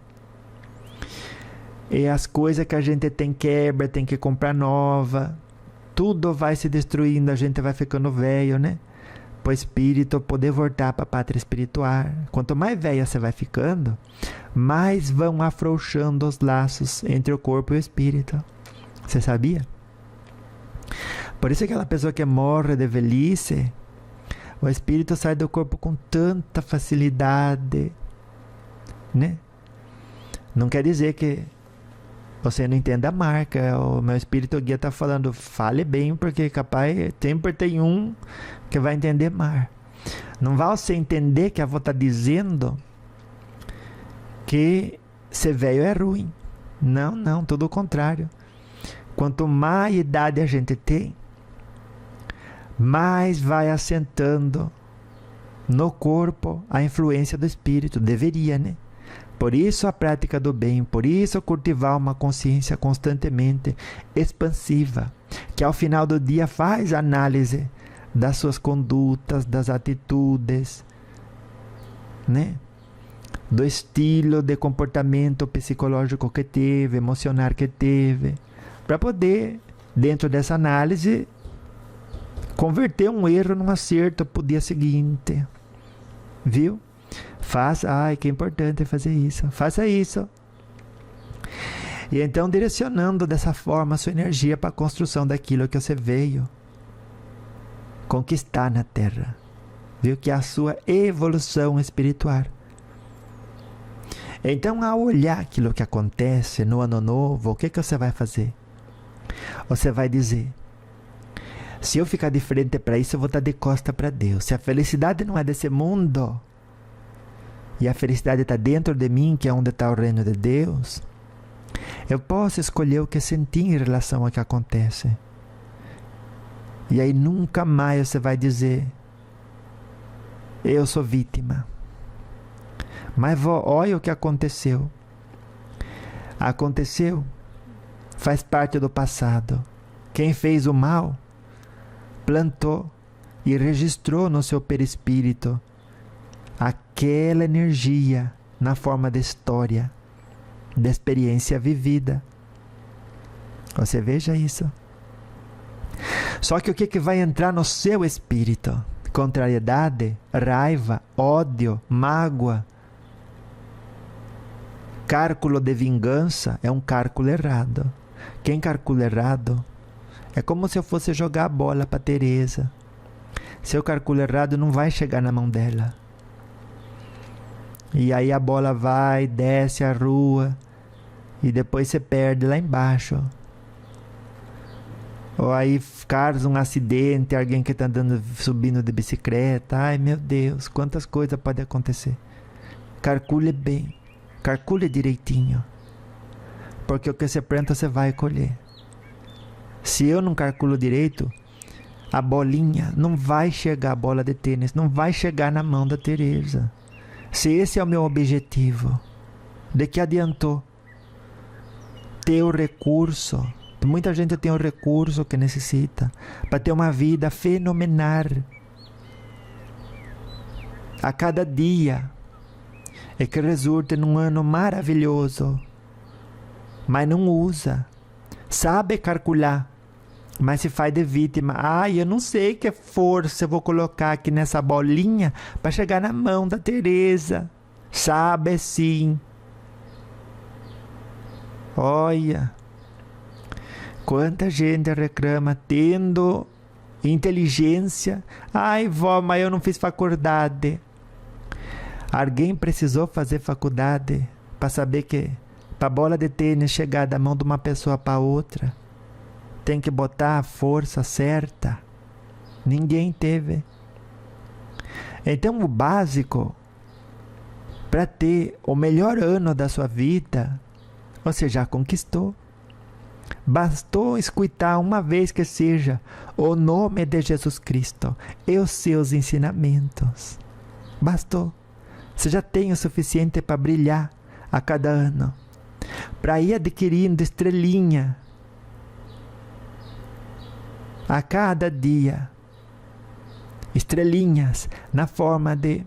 E as coisas que a gente tem quebra, tem que comprar nova, tudo vai se destruindo, a gente vai ficando velho, né? Para o espírito poder voltar para a pátria espiritual. Quanto mais velha você vai ficando, mais vão afrouxando os laços entre o corpo e o espírito. Você sabia? Por isso aquela pessoa que morre de velhice, o espírito sai do corpo com tanta facilidade, né? Não quer dizer que você não entenda a marca. O meu espírito guia está falando, fale bem, porque capaz sempre tem um que vai entender mais. Não vai você entender que a avó está dizendo que ser velho é ruim. Não, não, tudo o contrário. Quanto mais idade a gente tem, mais vai assentando no corpo a influência do espírito. Deveria, né? Por isso a prática do bem, por isso cultivar uma consciência constantemente expansiva, que ao final do dia faz análise das suas condutas, das atitudes, né? Do estilo de comportamento psicológico que teve, emocional que teve, para poder, dentro dessa análise, converter um erro num acerto para o dia seguinte. Viu? Faça, ai, que importante fazer isso. Faça isso. E então direcionando dessa forma a sua energia para a construção daquilo que você veio conquistar na Terra. Viu? Que é a sua evolução espiritual. Então, ao olhar aquilo que acontece no ano novo, o que você vai fazer? Você vai dizer: se eu ficar de frente para isso, eu vou estar de costa para Deus. Se a felicidade não é desse mundo, e a felicidade está dentro de mim, que é onde está o reino de Deus, eu posso escolher o que sentir em relação ao que acontece. E aí nunca mais você vai dizer: eu sou vítima. Mas olha o que aconteceu. Aconteceu, faz parte do passado. Quem fez o mal, plantou e registrou no seu perispírito aquela energia na forma de história, de experiência vivida. Você veja isso. Só que o que vai entrar no seu espírito? Contrariedade, raiva, ódio, mágoa, cálculo de vingança. É um cálculo errado. Quem calcula errado é como se eu fosse jogar a bola para Teresa. Se eu calculo errado, não vai chegar na mão dela. E aí a bola vai, desce a rua e depois você perde lá embaixo. Ou aí causa um acidente, alguém que está subindo de bicicleta. Ai meu Deus, quantas coisas podem acontecer. Calcule bem, calcule direitinho. Porque o que você planta você vai colher. Se eu não calculo direito, a bolinha não vai chegar, a bola de tênis não vai chegar na mão da Teresa. Se esse é o meu objetivo, de que adiantou ter o recurso? Muita gente tem o recurso que necessita para ter uma vida fenomenal. A cada dia é que resulta num ano maravilhoso, mas não usa, sabe calcular mas se faz de vítima. Eu não sei que força eu vou colocar aqui nessa bolinha para chegar na mão da Teresa. Sabe sim. Olha, quanta gente reclama tendo inteligência. Vó, mas eu não fiz faculdade. Alguém precisou fazer faculdade para saber que para a bola de tênis chegar da mão de uma pessoa para outra, tem que botar a força certa. Ninguém teve. Então o básico para ter o melhor ano da sua vida, você já conquistou. Bastou escutar uma vez que seja o nome de Jesus Cristo e os seus ensinamentos. Bastou. Você já tem o suficiente para brilhar a cada ano, para ir adquirindo estrelinha a cada dia. Estrelinhas na forma de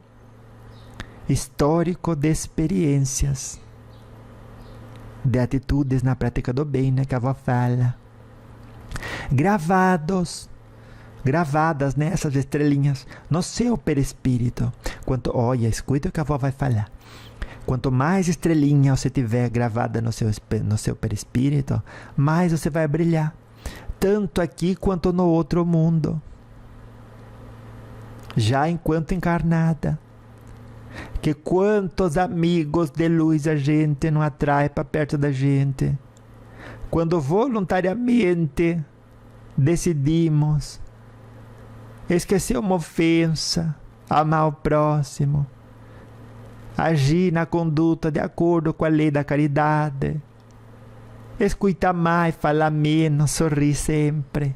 histórico de experiências, de atitudes na prática do bem, né, que a avó fala. Gravadas nessas estrelinhas no seu perispírito. Escuta o que a avó vai falar. Quanto mais estrelinha você tiver gravada no seu perispírito, mais você vai brilhar, tanto aqui quanto no outro mundo, já enquanto encarnada. Que quantos amigos de luz a gente não atrai para perto da gente, quando voluntariamente decidimos esquecer uma ofensa, amar o próximo, agir na conduta de acordo com a lei da caridade, escutar mais, falar menos, sorrir sempre,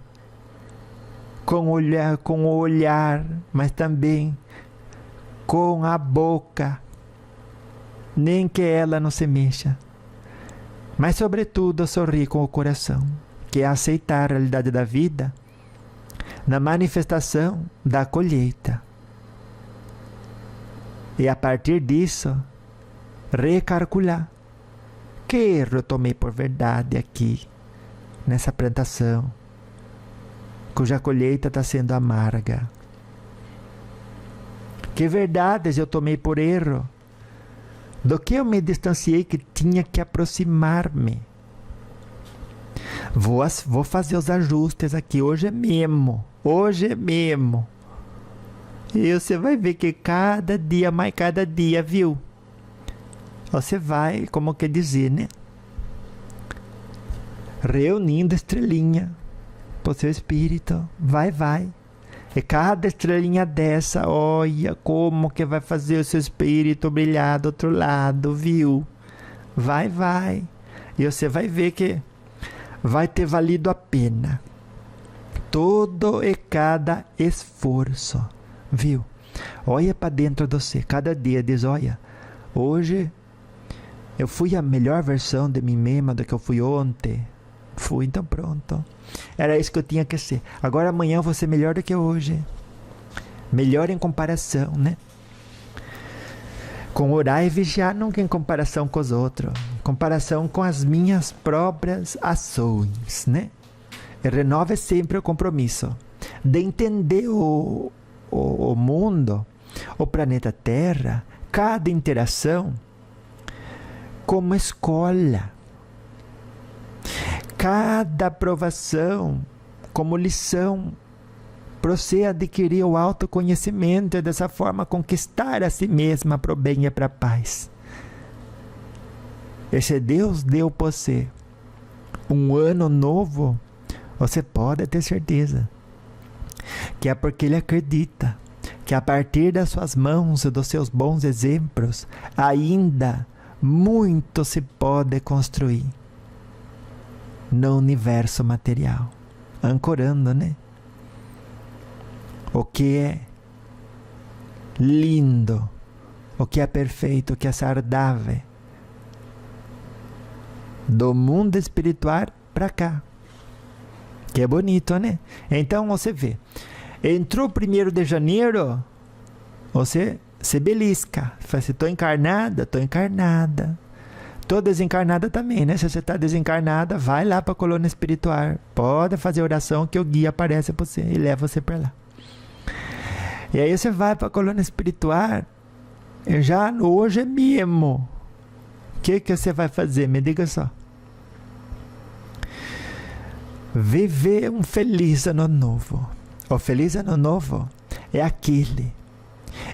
com o olhar, mas também com a boca, nem que ela não se mexa, mas sobretudo sorrir com o coração, que é aceitar a realidade da vida na manifestação da colheita. E a partir disso, recalcular. Que erro eu tomei por verdade aqui, nessa plantação, cuja colheita está sendo amarga? Que verdades eu tomei por erro? Do que eu me distanciei que tinha que aproximar-me? Vou fazer os ajustes aqui, hoje é mesmo. E você vai ver que cada dia, viu? Você vai, como quer dizer, né? Reunindo estrelinha para o seu espírito. Vai. E cada estrelinha dessa, olha como que vai fazer o seu espírito brilhar do outro lado, viu? Vai. E você vai ver que vai ter valido a pena todo e cada esforço, viu? Olha para dentro de você, cada dia diz, olha, hoje eu fui a melhor versão de mim mesma do que eu fui ontem. Fui, então pronto. Era isso que eu tinha que ser. Agora amanhã eu vou ser melhor do que hoje. Melhor em comparação, né? Com orar e vigiar, nunca em comparação com os outros. Em comparação com as minhas próprias ações, né? E renove sempre o compromisso de entender o mundo, o planeta Terra, cada interação como escola. Cada aprovação como lição para você adquirir o autoconhecimento e dessa forma conquistar a si mesma para o bem e para a paz. E se Deus deu para você um ano novo, você pode ter certeza que é porque Ele acredita que a partir das suas mãos e dos seus bons exemplos, ainda muito se pode construir no universo material, ancorando, né? O que é lindo, o que é perfeito, o que é saudável, do mundo espiritual para cá. Que é bonito, né? Então você vê, entrou 1º de janeiro, você se belisca, fala assim, estou encarnada, Tô desencarnada também, né? Se você está desencarnada, vai lá para a colônia espiritual. Pode fazer oração que o guia aparece para você e leva você para lá. E aí você vai para a colônia espiritual, já hoje mesmo. O que você vai fazer? Me diga só. Viver um feliz ano novo. O feliz ano novo é aquele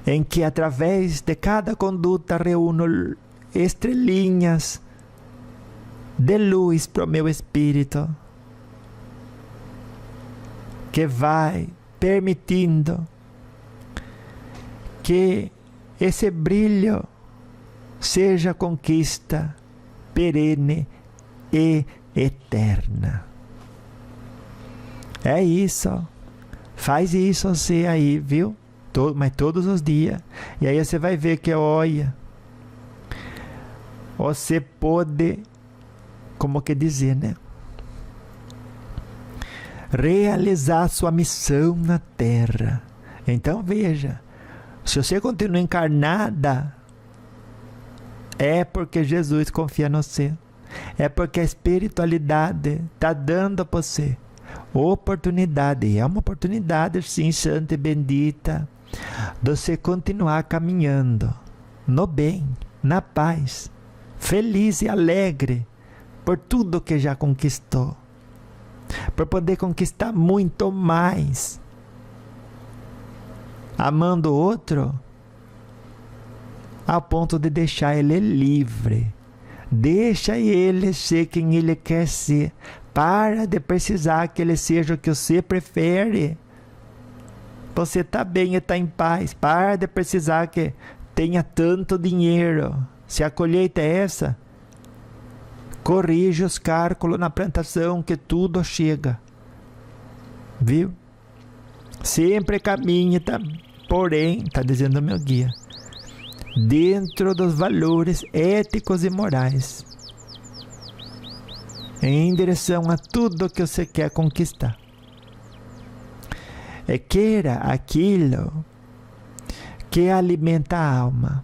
em que através de cada conduta reúno estrelinhas de luz para o meu espírito, que vai permitindo que esse brilho seja conquista perene e eterna. É isso. Faz isso você aí, viu? Mas todos os dias. E aí você vai ver que, olha, você pode, como que dizer, né? Realizar sua missão na Terra. Então veja, se você continua encarnada, é porque Jesus confia no você. É porque a espiritualidade está dando para você oportunidade. E é uma oportunidade, sim, santa e bendita, de você continuar caminhando no bem, na paz, feliz e alegre por tudo que já conquistou, por poder conquistar muito mais, amando o outro ao ponto de deixar ele livre. Deixa ele ser quem ele quer ser. Para de precisar que ele seja o que você prefere. Você está bem e está em paz. Para de precisar que tenha tanto dinheiro. Se a colheita é essa, corrige os cálculos na plantação que tudo chega. Viu? Sempre caminhe, porém, está dizendo o meu guia, dentro dos valores éticos e morais, em direção a tudo que você quer conquistar. E queira aquilo que alimenta a alma,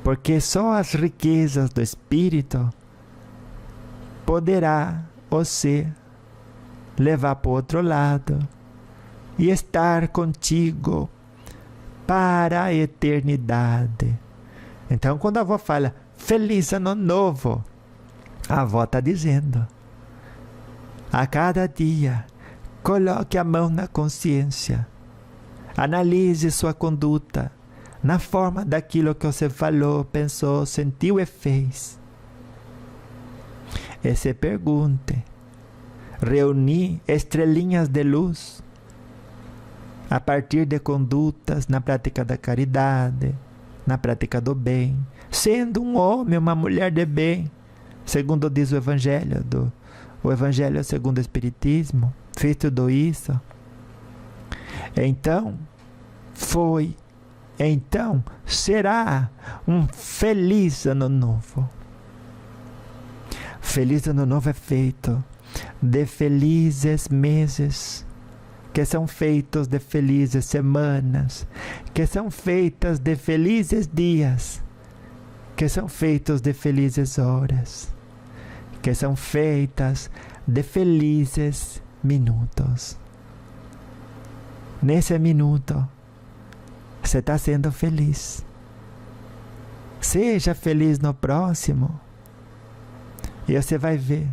porque só as riquezas do espírito poderá você levar para o outro lado e estar contigo para a eternidade. Então, quando a avó fala Feliz Ano Novo, a avó está dizendo: a cada dia, coloque a mão na consciência, analise sua conduta na forma daquilo que você falou, pensou, sentiu e fez. E se pergunte: reunir estrelinhas de luz a partir de condutas na prática da caridade, na prática do bem, sendo um homem, uma mulher de bem, segundo diz o Evangelho, o Evangelho segundo o Espiritismo, fez tudo isso. Então, será um feliz ano novo. Feliz ano novo é feito de felizes meses, que são feitos de felizes semanas, que são feitas de felizes dias, que são feitos de felizes horas, que são feitas de felizes minutos. Nesse minuto, você está sendo feliz. Seja feliz no próximo, e você vai ver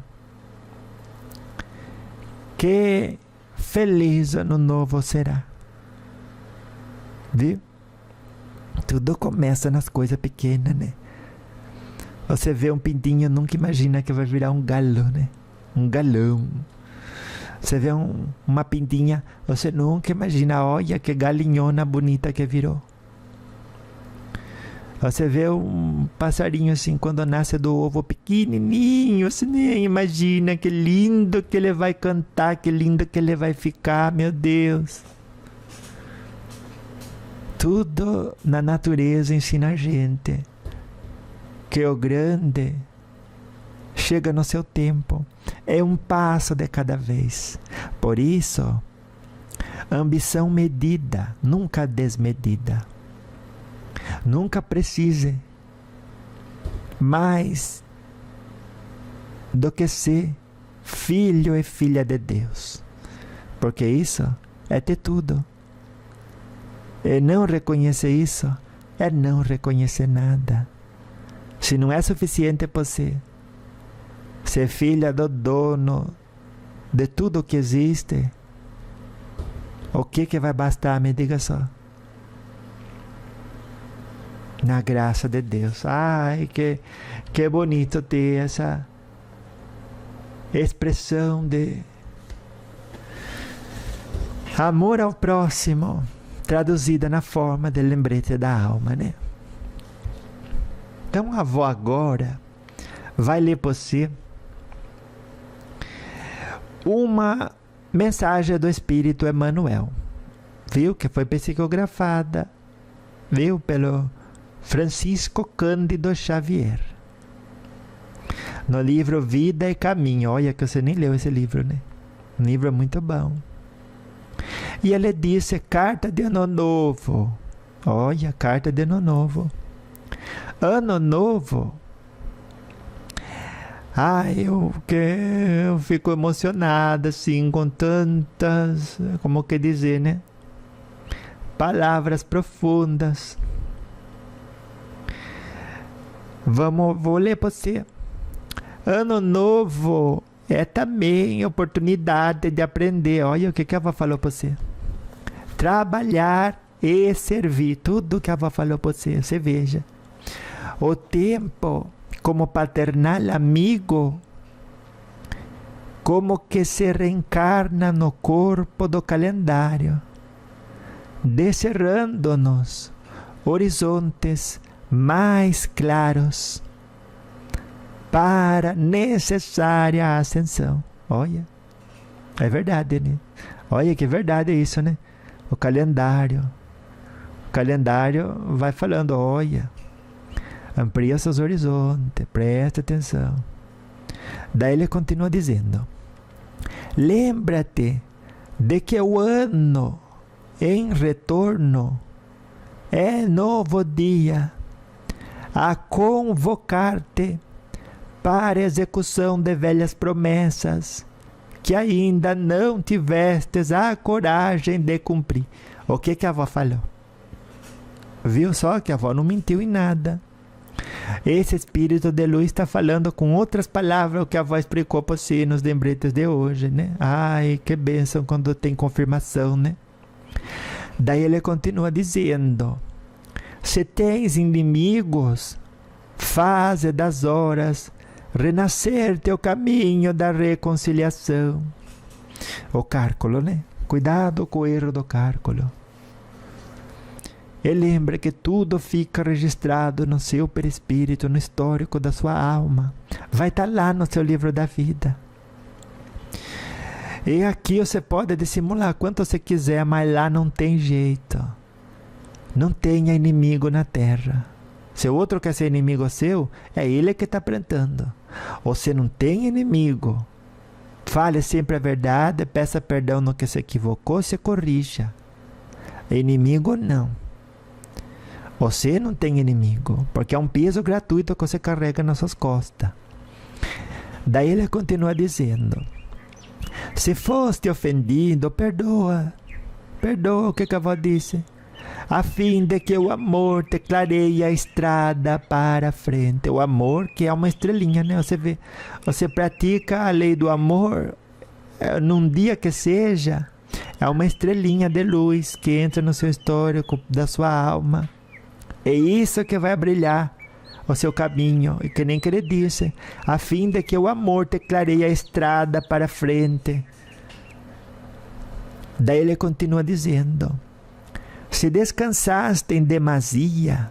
que feliz ano novo será. Viu? Tudo começa nas coisas pequenas, né? Você vê um pintinho, nunca imagina que vai virar um galo, né? Um galão. Você vê uma pintinha, você nunca imagina, olha que galinhona bonita que virou. Você vê um passarinho assim, quando nasce do ovo pequenininho, você nem imagina que lindo que ele vai cantar, que lindo que ele vai ficar, meu Deus. Tudo na natureza ensina a gente que o grande chega no seu tempo. É um passo de cada vez. Por isso, ambição medida, nunca desmedida. Nunca precise mais do que ser filho e filha de Deus. Porque isso é ter tudo. E não reconhecer isso é não reconhecer nada. Se não é suficiente para você ser filha do dono de tudo que existe, o que vai bastar? Me diga só. Na graça de Deus. Ai, que bonito ter essa expressão de amor ao próximo, traduzida na forma de lembrete da alma, né? Então a avó agora vai ler para você uma mensagem do Espírito Emmanuel, viu? Que foi psicografada, viu? Pelo Francisco Cândido Xavier, no livro Vida e Caminho. Olha que você nem leu esse livro, né? Um livro muito bom. E ele disse: carta de ano novo. Olha, carta de ano novo. Ano novo. Eu fico emocionada assim, com tantas, como que dizer, né? Palavras profundas. Vou ler para você. Ano novo é também oportunidade de aprender. Olha o que a avó falou para você. Trabalhar e servir. Tudo que a avó falou para você. Você veja. O tempo como paternal amigo, como que se reencarna no corpo do calendário, descerrando-nos horizontes mais claros para necessária ascensão. Olha, é verdade, né? Olha que verdade isso, né? O calendário vai falando, olha, amplia seus horizontes, presta atenção. Daí ele continua dizendo: lembra-te de que o ano em retorno é novo dia a convocar-te para a execução de velhas promessas que ainda não tivestes a coragem de cumprir. O que a avó falou? Viu só que a avó não mentiu em nada. Esse espírito de luz está falando com outras palavras o que a avó explicou para você nos lembretes de hoje, né? Ai, que bênção quando tem confirmação, né? Daí ele continua dizendo: se tens inimigos, faze das horas renascer teu caminho da reconciliação. O cálculo, né? Cuidado com o erro do cálculo. E lembra que tudo fica registrado no seu perispírito, no histórico da sua alma. Vai estar lá no seu livro da vida. E aqui você pode dissimular quanto você quiser, mas lá não tem jeito. Não tenha inimigo na terra. Se o outro quer ser inimigo seu, é ele que está plantando. Ou se não tem inimigo, fale sempre a verdade, peça perdão no que se equivocou, se corrija. Inimigo não. Você não tem inimigo, porque é um peso gratuito que você carrega nas suas costas. Daí ele continua dizendo: se foste ofendido, perdoa. Perdoa o que a avó disse, a fim de que o amor te clareie a estrada para a frente. O amor que é uma estrelinha, né? Você vê, você pratica a lei do amor, num dia que seja, é uma estrelinha de luz que entra no seu histórico da sua alma. É isso que vai brilhar o seu caminho, e que nem que ele disse, a fim de que o amor te clareie a estrada para a frente. Daí ele continua dizendo: se descansaste em demasia,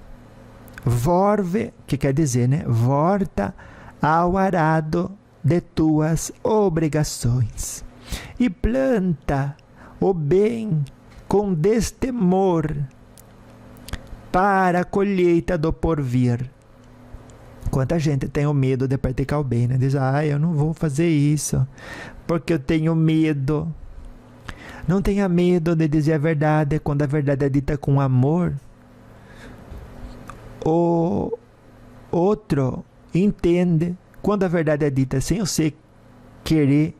vorve, que quer dizer, né? Volta ao arado de tuas obrigações e planta o bem com destemor para a colheita do porvir. Quanta gente tem o medo de praticar o bem, né? Diz: eu não vou fazer isso porque eu tenho medo. Não tenha medo de dizer a verdade quando a verdade é dita com amor. O outro entende. Quando a verdade é dita sem você querer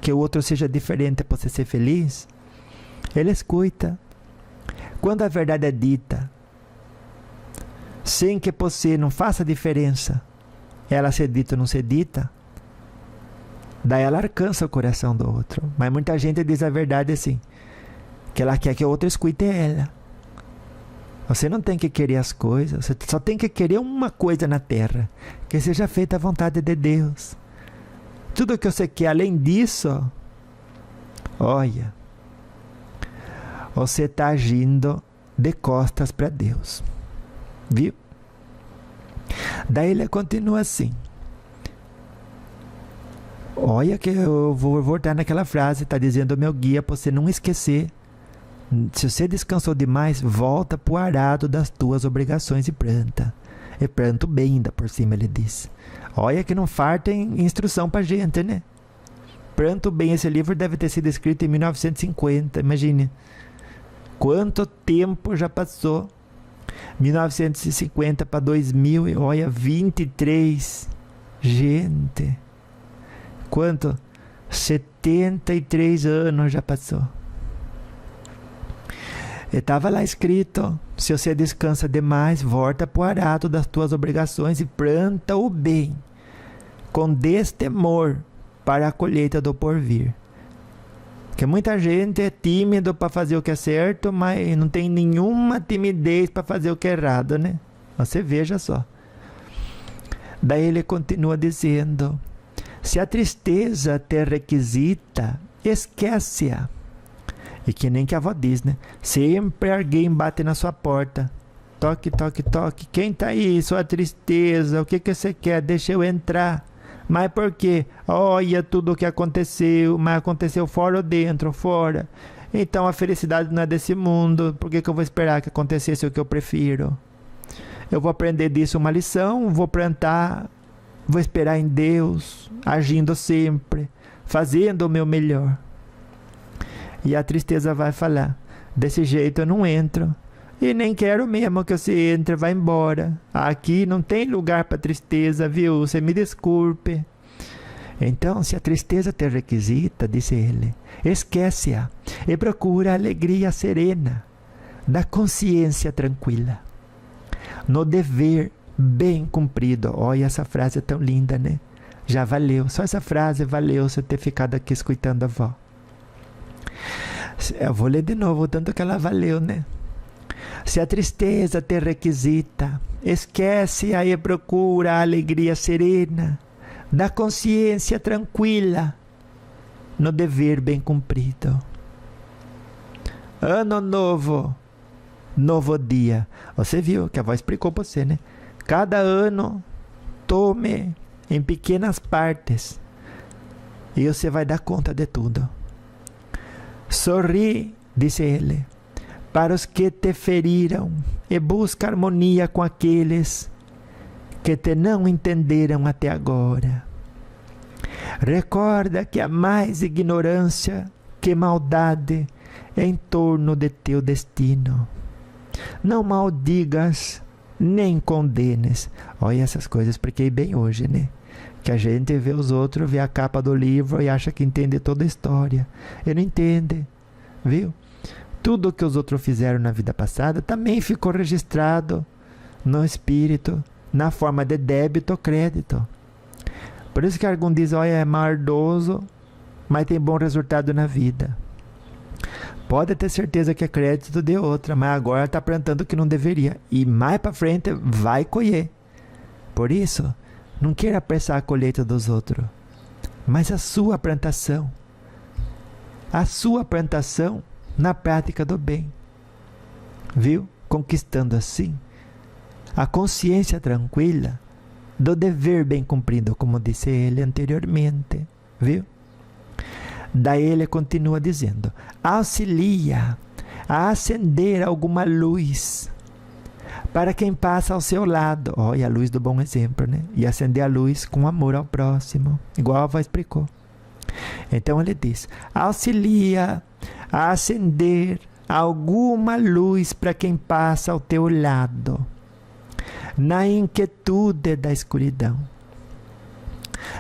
que o outro seja diferente para você ser feliz, ele escuta. Quando a verdade é dita sem que você não faça diferença, ela ser dita ou não ser dita, daí ela alcança o coração do outro. Mas muita gente diz a verdade assim, que ela quer que o outro escute ela. Você não tem que querer as coisas, você só tem que querer uma coisa na terra, que seja feita a vontade de Deus. Tudo que você quer além disso, olha, você está agindo de costas para Deus. Viu? Daí ele continua assim. Olha que eu vou voltar naquela frase, está dizendo o meu guia para você não esquecer. Se você descansou demais, volta para o arado das tuas obrigações e planta. E planta bem ainda por cima, ele diz. Olha que não falta instrução para gente, né? Planta bem, esse livro deve ter sido escrito em 1950, imagine. Quanto tempo já passou? 1950 para 2000, e olha, 23. Gente, quanto? 73 anos já passou. Estava lá escrito, se você descansa demais, volta para o arado das tuas obrigações e planta o bem, com destemor, para a colheita do porvir. Porque muita gente é tímido para fazer o que é certo, mas não tem nenhuma timidez para fazer o que é errado, né? Você veja só. Daí ele continua dizendo, se a tristeza te requisita, esquece-a. E que nem que a avó diz, né? Sempre alguém bate na sua porta. Toque, toque, toque. Quem tá aí? Sua tristeza. O que você quer? Deixa eu entrar. Mas por quê? Olha tudo o que aconteceu. Mas aconteceu fora ou dentro? Fora. Então a felicidade não é desse mundo. Por que eu vou esperar que acontecesse o que eu prefiro? Eu vou aprender disso uma lição. Vou plantar. Vou esperar em Deus. Agindo sempre. Fazendo o meu melhor. E a tristeza vai falar, desse jeito eu não entro. E nem quero mesmo que você entre, vai embora. Aqui não tem lugar para tristeza, viu? Você me desculpe. Então, se a tristeza te requisita, disse ele, esquece-a e procura a alegria serena, da consciência tranquila, no dever bem cumprido. Olha, essa frase é tão linda, né? Já valeu, só essa frase valeu você ter ficado aqui escutando a avó. Eu vou ler de novo, tanto que ela valeu, né? Se a tristeza te requisita, esquece-a e procura a alegria serena, da consciência tranquila, no dever bem cumprido. Ano novo, novo dia. Você viu que a avó explicou para você, né? Cada ano, tome em pequenas partes e você vai dar conta de tudo. Sorri, disse ele, para os que te feriram e busca harmonia com aqueles que te não entenderam até agora. Recorda que há mais ignorância que maldade em torno de teu destino. Não maldigas, nem condenes. Olha essas coisas, expliquei bem hoje, né? Que a gente vê os outros, vê a capa do livro e acha que entende toda a história. E não entende, viu? Tudo que os outros fizeram na vida passada também ficou registrado no espírito, na forma de débito ou crédito. Por isso que algum diz, olha, é maldoso, mas tem bom resultado na vida. Pode ter certeza que é crédito de outra, mas agora está plantando o que não deveria. E mais para frente vai colher. Por isso, não queira apressar a colheita dos outros, mas a sua plantação. A sua plantação na prática do bem. Viu? Conquistando assim a consciência tranquila do dever bem cumprido, como disse ele anteriormente. Viu? Daí ele continua dizendo, auxilia a acender alguma luz para quem passa ao seu lado. Olha a luz do bom exemplo, né? E acender a luz com amor ao próximo, igual a avó explicou. Então ele diz, auxilia a acender alguma luz para quem passa ao teu lado. na inquietude da escuridão.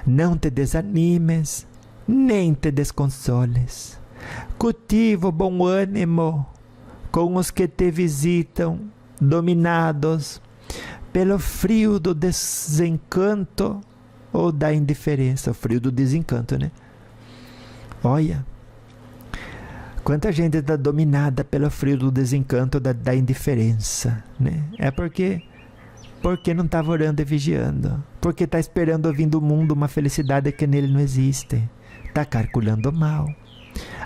Não te desanimes, nem te desconsoles. Cultiva o bom ânimo com os que te visitam, dominados pelo frio do desencanto ou da indiferença. O frio do desencanto, né? Olha, quanta gente está dominada pelo frio do desencanto da indiferença, né? É porque não estava orando e vigiando. Porque está esperando ouvir do mundo uma felicidade que nele não existe. Está calculando mal.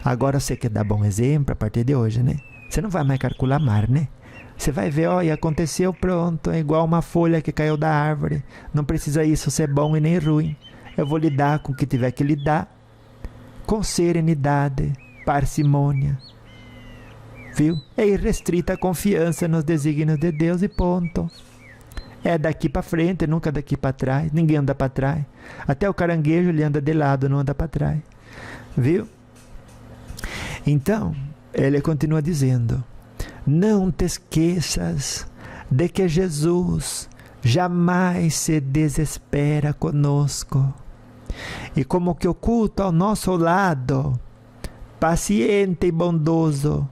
Agora você quer dar bom exemplo a partir de hoje, né? Você não vai mais calcular mar, né? Você vai ver, olha, aconteceu, pronto. É igual uma folha que caiu da árvore. Não precisa isso ser bom e nem ruim. Eu vou lidar com o que tiver que lidar. Com serenidade, parcimônia. Viu? É irrestrita a confiança nos desígnios de Deus e ponto. É daqui para frente, nunca daqui para trás. Ninguém anda para trás. Até o caranguejo ele anda de lado, não anda para trás. Viu? Então, ele continua dizendo: não te esqueças de que Jesus jamais se desespera conosco. E como que oculto ao nosso lado, paciente e bondoso,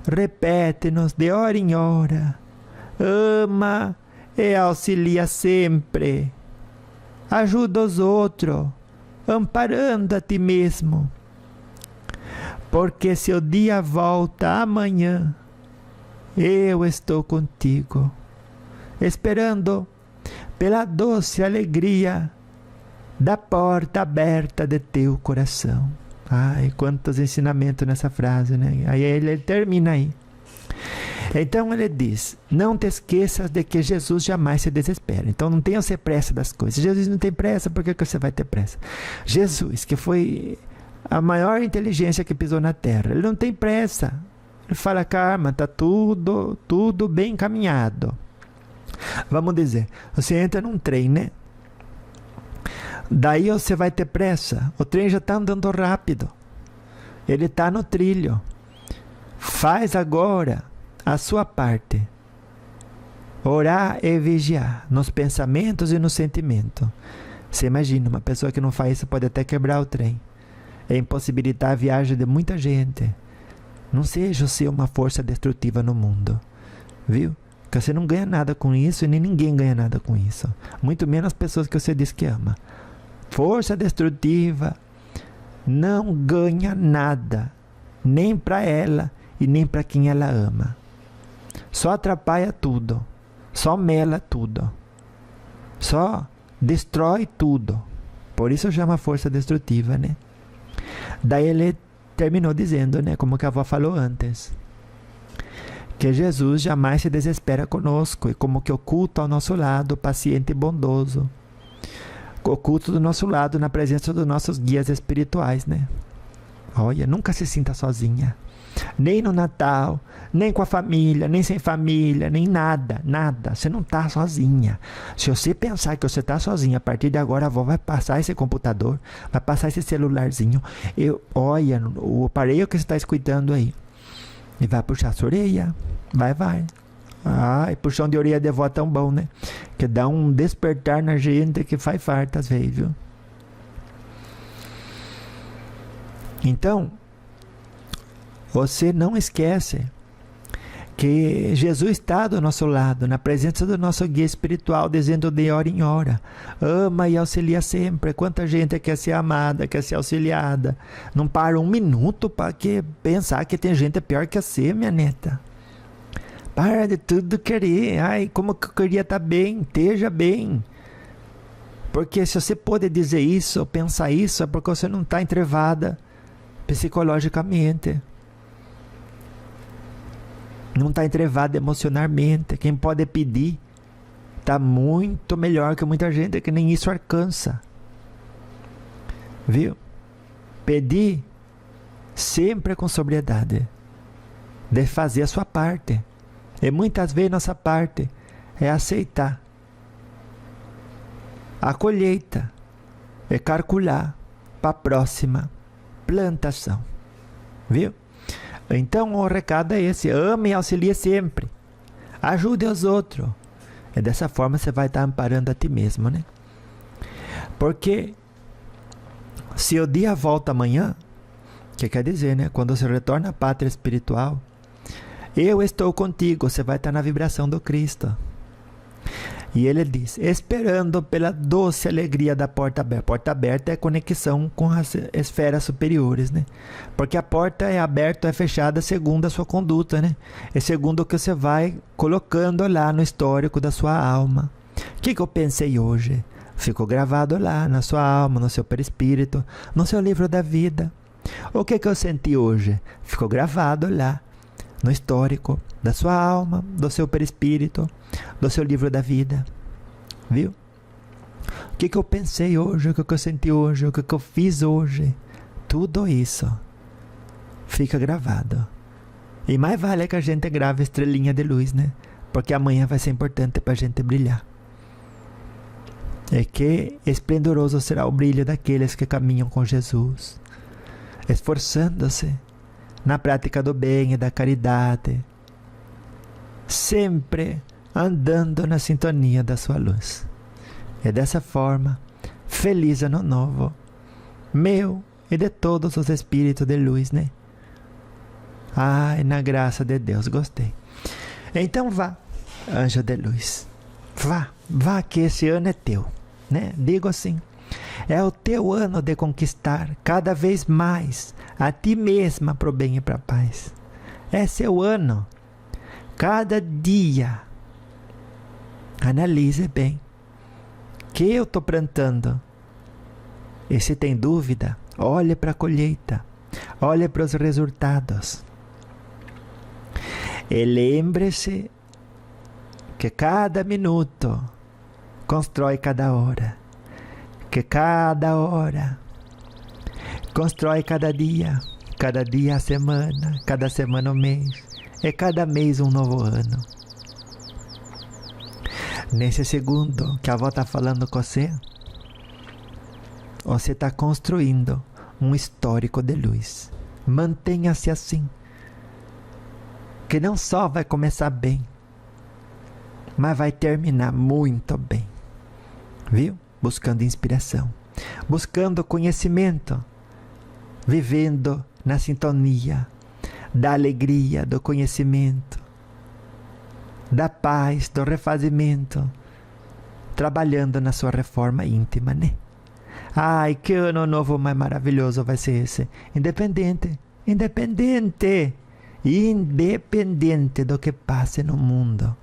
repete-nos de hora em hora: ama e auxilia sempre. Ajuda os outros, amparando a ti mesmo. Porque se o dia volta amanhã, eu estou contigo, esperando pela doce alegria da porta aberta de teu coração. Ai, quantos ensinamentos nessa frase, né? Aí ele termina aí. Então ele diz: não te esqueças de que Jesus jamais se desespera. Então não tenha você pressa das coisas. Jesus não tem pressa, por que você vai ter pressa? Jesus, que foi a maior inteligência que pisou na terra, ele não tem pressa. Ele fala: calma, está tudo bem encaminhado. Vamos dizer, você entra num trem, né? Daí você vai ter pressa. O trem já está andando rápido. Ele está no trilho. Faz agora a sua parte. Orar e vigiar nos pensamentos e no sentimento. Você imagina, uma pessoa que não faz isso pode até quebrar o trem. É impossibilitar a viagem de muita gente. Não seja você uma força destrutiva no mundo. Viu? Porque você não ganha nada com isso e nem ninguém ganha nada com isso. Muito menos as pessoas que você diz que ama. Força destrutiva não ganha nada, nem para ela e nem para quem ela ama. Só atrapalha tudo, só mela tudo, só destrói tudo. Por isso chama força destrutiva, né? Daí ele terminou dizendo, né, como que a avó falou antes, que Jesus jamais se desespera conosco e como que oculta ao nosso lado, paciente e bondoso. Oculto do nosso lado na presença dos nossos guias espirituais, né? Olha, nunca se sinta sozinha. Nem no Natal, nem com a família, nem sem família, nem nada. Você não está sozinha. Se você pensar que você está sozinha, a partir de agora a avó vai passar esse computador, vai passar esse celularzinho. Olha, o aparelho que você está escutando aí. E vai puxar a sua orelha. Vai. Ai, puxão de orelha de avó é tão bom, né? Que dá um despertar na gente que faz farta às vezes, viu? Então, você não esquece que Jesus está do nosso lado, na presença do nosso guia espiritual, dizendo de hora em hora: ama e auxilia sempre. Quanta gente quer ser amada, quer ser auxiliada. Não para um minuto para pensar que tem gente pior que você, minha neta. Para de tudo querer. Ai, como que eu queria estar bem? Esteja bem. Porque se você pode dizer isso, pensar isso, é porque você não está entrevada psicologicamente. Não está entrevada emocionalmente. Quem pode pedir está muito melhor que muita gente que nem isso alcança. Viu? Pedir sempre com sobriedade. De fazer a sua parte. E muitas vezes nossa parte é aceitar. A colheita é calcular para a próxima plantação. Viu? Então o recado é esse: ame e auxilie sempre. Ajude os outros. É dessa forma você vai estar amparando a ti mesmo, né? Porque se o dia volta amanhã, que quer dizer, né? Quando você retorna à pátria espiritual, eu estou contigo, você vai estar na vibração do Cristo. E ele diz, esperando pela doce alegria da porta aberta. Porta aberta é conexão com as esferas superiores, né? Porque a porta é aberta ou é fechada segundo a sua conduta, né? É segundo o que você vai colocando lá no histórico da sua alma. O que eu pensei hoje? Ficou gravado lá na sua alma, no seu perispírito, no seu livro da vida. O que eu senti hoje? Ficou gravado lá no histórico da sua alma, do seu perispírito, do seu livro da vida. Viu? O que eu pensei hoje, o que eu senti hoje, o que eu fiz hoje. Tudo isso fica gravado. E mais vale que a gente grave estrelinha de luz, né? Porque amanhã vai ser importante para a gente brilhar. É que esplendoroso será o brilho daqueles que caminham com Jesus, esforçando-se na prática do bem e da caridade, sempre andando na sintonia da sua luz. É dessa forma, feliz ano novo, meu e de todos os espíritos de luz, né? Ai, na graça de Deus, gostei. Então vá, anjo de luz, vá que esse ano é teu, né? Digo assim, é o teu ano de conquistar cada vez mais a ti mesma para o bem e para a paz. É seu ano. Cada dia, analise bem que eu estou plantando. E se tem dúvida, olhe para a colheita, olhe para os resultados. E lembre-se que cada minuto constrói cada hora, que cada hora constrói cada dia a semana, cada semana o mês, e cada mês um novo ano. Nesse segundo que a avó está falando com você está construindo um histórico de luz. Mantenha-se assim, que não só vai começar bem, mas vai terminar muito bem. Viu? Buscando inspiração, buscando conhecimento, vivendo na sintonia da alegria, do conhecimento, da paz, do refazimento, trabalhando na sua reforma íntima, né? Ai, que ano novo mais maravilhoso vai ser esse. Independente do que passe no mundo.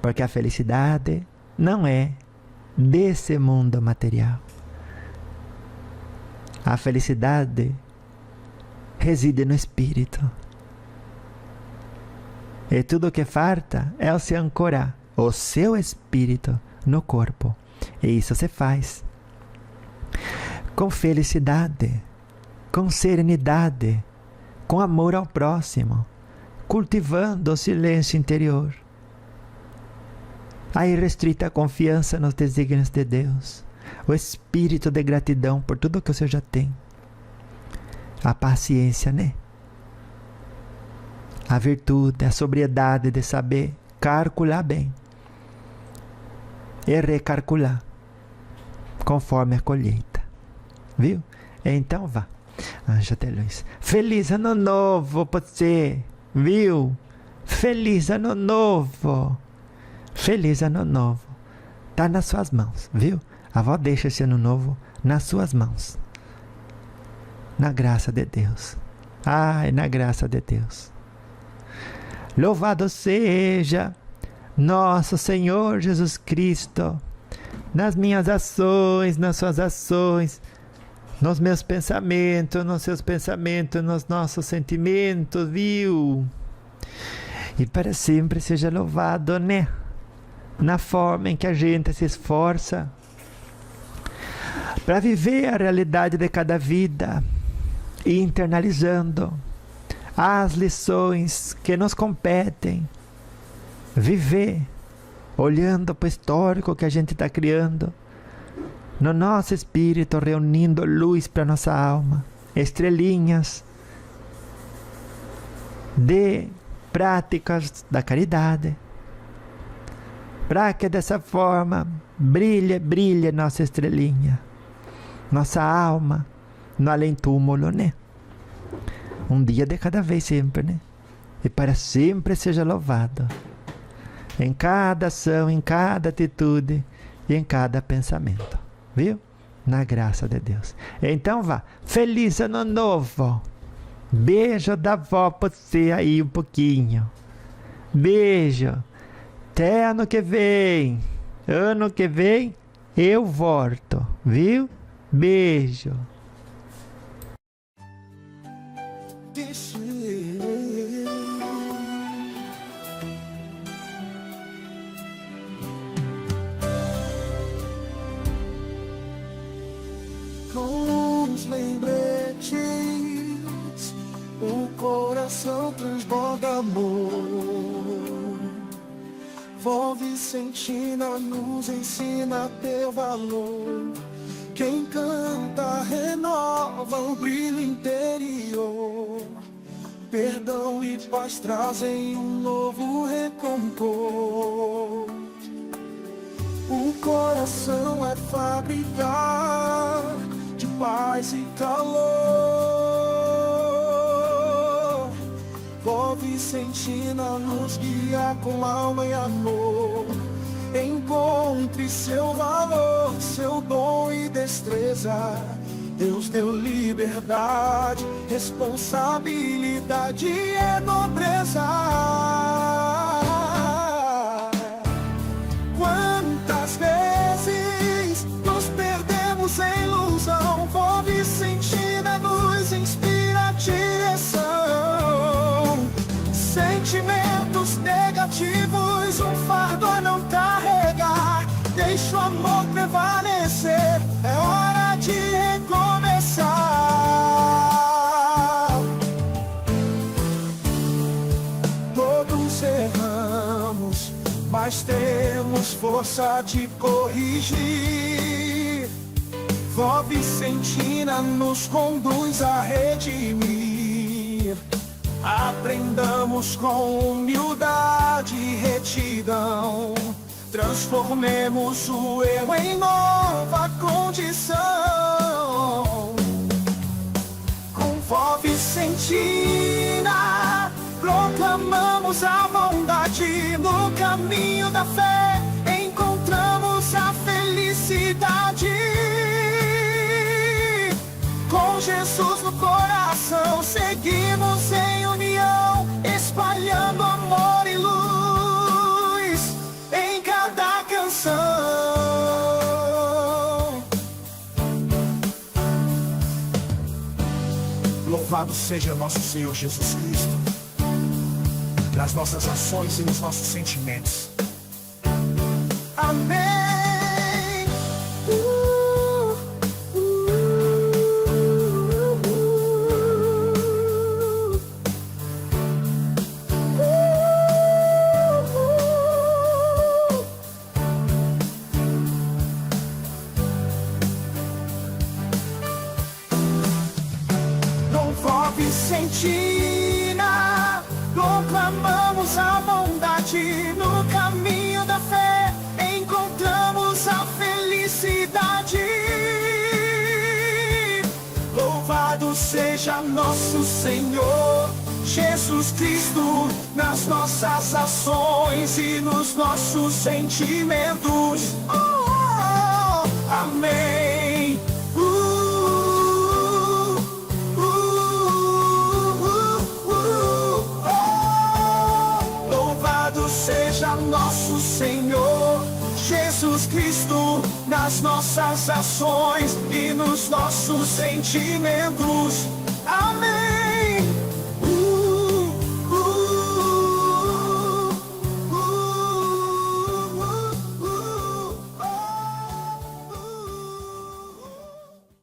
Porque a felicidade não é desse mundo material. A felicidade reside no espírito. E tudo o que falta é se ancorar o seu espírito no corpo. E isso se faz com felicidade, com serenidade, com amor ao próximo, cultivando o silêncio interior, a irrestrita confiança nos desígnios de Deus, o espírito de gratidão por tudo que você já tem, a paciência, né? A virtude, a sobriedade de saber calcular bem e recalcular conforme a colheita. Viu? Então vá, anjo de luz. Feliz ano novo pra você, viu? Feliz ano novo. Feliz ano novo. Tá nas suas mãos, viu? A avó deixa esse ano novo nas suas mãos. Na graça de Deus. Ai, na graça de Deus. Louvado seja nosso Senhor Jesus Cristo, nas minhas ações, nas suas ações, nos meus pensamentos, nos seus pensamentos, nos nossos sentimentos, viu? E para sempre seja louvado, né? Na forma em que a gente se esforça para viver a realidade de cada vida e internalizando as lições que nos competem, viver olhando para o histórico que a gente está criando no nosso espírito, reunindo luz para nossa alma, estrelinhas de práticas da caridade, para que dessa forma brilhe nossa estrelinha, nossa alma no além-túmulo, né? Um dia de cada vez sempre, né? E para sempre seja louvado. Em cada ação, em cada atitude e em cada pensamento. Viu? Na graça de Deus. Então vá. Feliz ano novo. Beijo da vó pra você aí um pouquinho. Beijo. Até ano que vem. Ano que vem eu volto. Viu? Beijo. Com os lembretes, o coração transborda amor. Vó Vicentina nos ensina teu valor. Quem canta renova o brilho interior. Perdão e paz trazem um novo recompor. O coração é fábrica de paz e calor. Vó Vicentina nos guia com alma e amor. Encontre seu valor, seu dom e destreza. Deus deu liberdade, responsabilidade e nobreza. Quantas vezes nos perdemos em ilusão? Vó Vicentina nos inspira a direção. Sentimentos negativos, um fardo a não carregar. Deixa o amor prevalecer, é hora de recomeçar. Todos erramos, mas temos força de corrigir. Vó Vicentina nos conduz a redimir. Aprendamos com humildade e retidão. Transformemos o erro em nova condição. Com Vó Vicentina proclamamos a bondade. No caminho da fé encontramos a felicidade. Com Jesus no coração seguimos em união, espalhando amor e luz em cada canção. Louvado seja nosso Senhor Jesus Cristo, nas nossas ações e nos nossos sentimentos. Amém. Vó Vicentina, proclamamos a bondade. No caminho da fé encontramos a felicidade. Louvado seja nosso Senhor Jesus Cristo, nas nossas ações e nos nossos sentimentos. Amém. Seja nosso Senhor Jesus Cristo, nas nossas ações e nos nossos sentimentos. Amém.